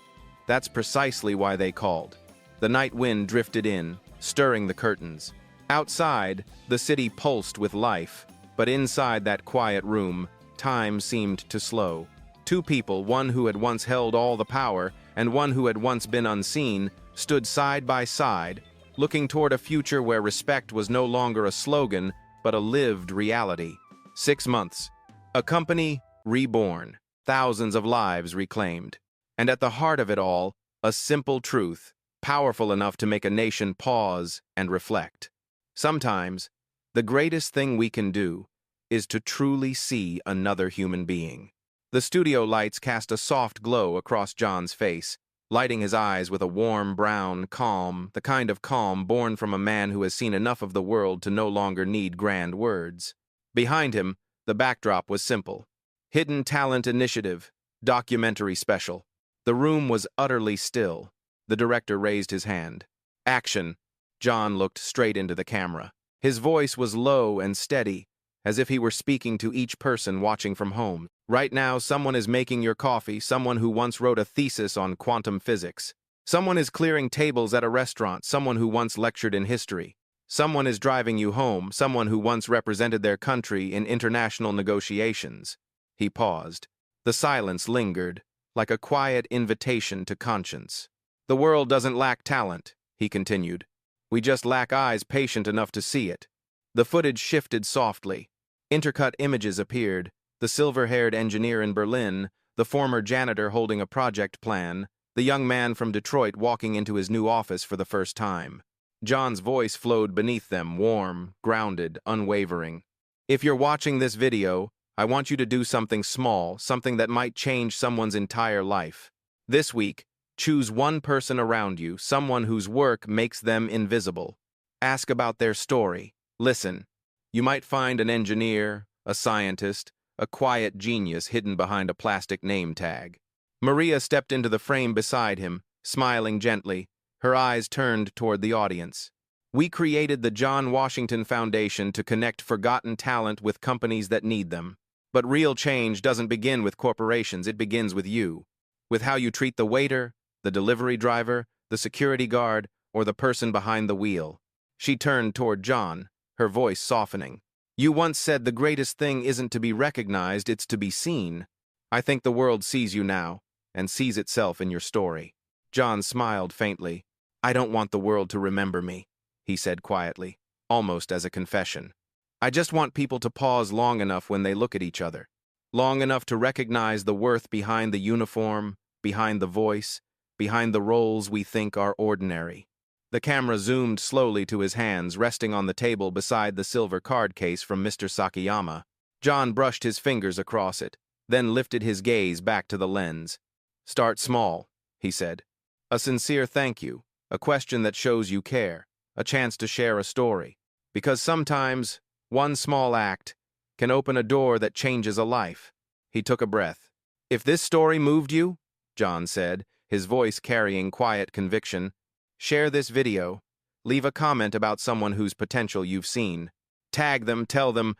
"That's precisely why they called." The night wind drifted in, stirring the curtains. Outside, the city pulsed with life, but inside that quiet room, time seemed to slow. Two people, one who had once held all the power and one who had once been unseen, stood side by side, looking toward a future where respect was no longer a slogan, but a lived reality. 6 months. A company reborn. Thousands of lives reclaimed. And at the heart of it all, a simple truth, powerful enough to make a nation pause and reflect. Sometimes, the greatest thing we can do is to truly see another human being. The studio lights cast a soft glow across John's face, lighting his eyes with a warm brown calm, the kind of calm born from a man who has seen enough of the world to no longer need grand words. Behind him, the backdrop was simple. Hidden Talent Initiative, documentary special. The room was utterly still. The director raised his hand. "Action." John looked straight into the camera. His voice was low and steady, as if he were speaking to each person watching from home. "Right now, someone is making your coffee, someone who once wrote a thesis on quantum physics. Someone is clearing tables at a restaurant, someone who once lectured in history. Someone is driving you home, someone who once represented their country in international negotiations." He paused. The silence lingered, like a quiet invitation to conscience. "The world doesn't lack talent," he continued. "We just lack eyes patient enough to see it." The footage shifted softly. Intercut images appeared, the silver-haired engineer in Berlin, the former janitor holding a project plan, the young man from Detroit walking into his new office for the first time. John's voice flowed beneath them, warm, grounded, unwavering. "If you're watching this video, I want you to do something small, something that might change someone's entire life. This week, choose one person around you, someone whose work makes them invisible. Ask about their story. Listen. You might find an engineer, a scientist, a quiet genius hidden behind a plastic name tag." Maria stepped into the frame beside him, smiling gently, her eyes turned toward the audience. "We created the John Washington Foundation to connect forgotten talent with companies that need them. But real change doesn't begin with corporations, it begins with you. With how you treat the waiter, the delivery driver, the security guard, or the person behind the wheel." She turned toward John, her voice softening. "You once said the greatest thing isn't to be recognized, it's to be seen. I think the world sees you now, and sees itself in your story." John smiled faintly. "I don't want the world to remember me," he said quietly, almost as a confession. "I just want people to pause long enough when they look at each other. Long enough to recognize the worth behind the uniform, behind the voice, behind the roles we think are ordinary." The camera zoomed slowly to his hands resting on the table beside the silver card case from Mr. Sakayama. John brushed his fingers across it, then lifted his gaze back to the lens. "Start small," he said. "A sincere thank you, a question that shows you care, a chance to share a story. Because sometimes, one small act can open a door that changes a life." He took a breath. "If this story moved you," John said, his voice carrying quiet conviction, "share this video. Leave a comment about someone whose potential you've seen. Tag them, tell them,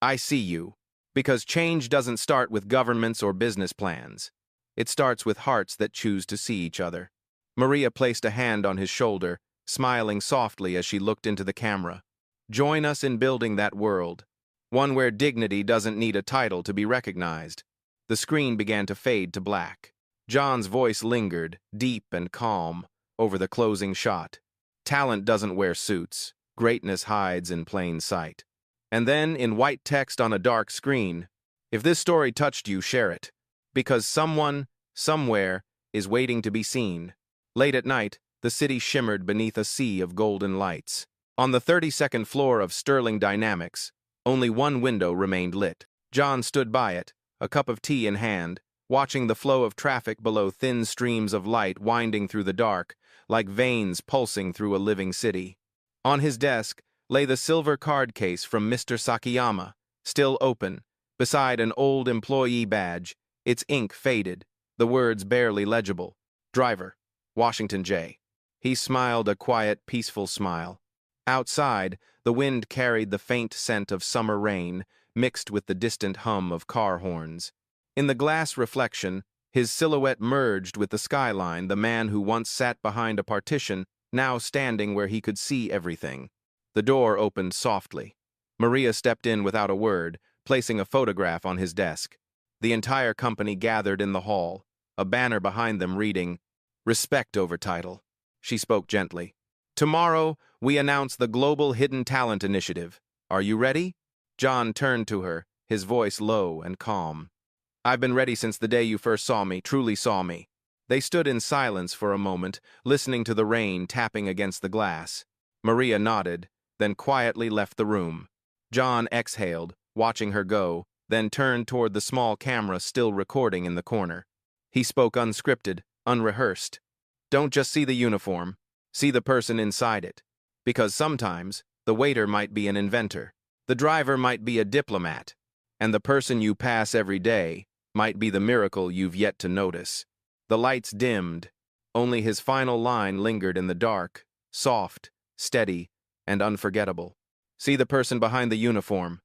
'I see you.' Because change doesn't start with governments or business plans. It starts with hearts that choose to see each other." Maria placed a hand on his shoulder, smiling softly as she looked into the camera. "Join us in building that world. One where dignity doesn't need a title to be recognized. The screen began to fade to black. John's voice lingered, deep and calm, over the closing shot. Talent doesn't wear suits. Greatness hides in plain sight. And then, in white text on a dark screen, if this story touched you, share it. Because someone, somewhere, is waiting to be seen. Late at night, the city shimmered beneath a sea of golden lights. On the 32nd floor of Sterling Dynamics, only one window remained lit. John stood by it, a cup of tea in hand, watching the flow of traffic below, thin streams of light winding through the dark, like veins pulsing through a living city. On his desk lay the silver card case from Mr. Sakiyama, still open, beside an old employee badge, its ink faded, the words barely legible. Driver, Washington J. He smiled a quiet, peaceful smile. Outside, the wind carried the faint scent of summer rain, mixed with the distant hum of car horns. In the glass reflection, his silhouette merged with the skyline, the man who once sat behind a partition, now standing where he could see everything. The door opened softly. Maria stepped in without a word, placing a photograph on his desk. The entire company gathered in the hall, a banner behind them reading, "Respect over title." She spoke gently. "Tomorrow, we announce the Global Hidden Talent Initiative. Are you ready?" John turned to her, his voice low and calm. "I've been ready since the day you first saw me, truly saw me." They stood in silence for a moment, listening to the rain tapping against the glass. Maria nodded, then quietly left the room. John exhaled, watching her go, then turned toward the small camera still recording in the corner. He spoke unscripted, unrehearsed. "Don't just see the uniform. See the person inside it. Because sometimes, the waiter might be an inventor. The driver might be a diplomat. And the person you pass every day might be the miracle you've yet to notice." The lights dimmed. Only his final line lingered in the dark, soft, steady, and unforgettable. "See the person behind the uniform.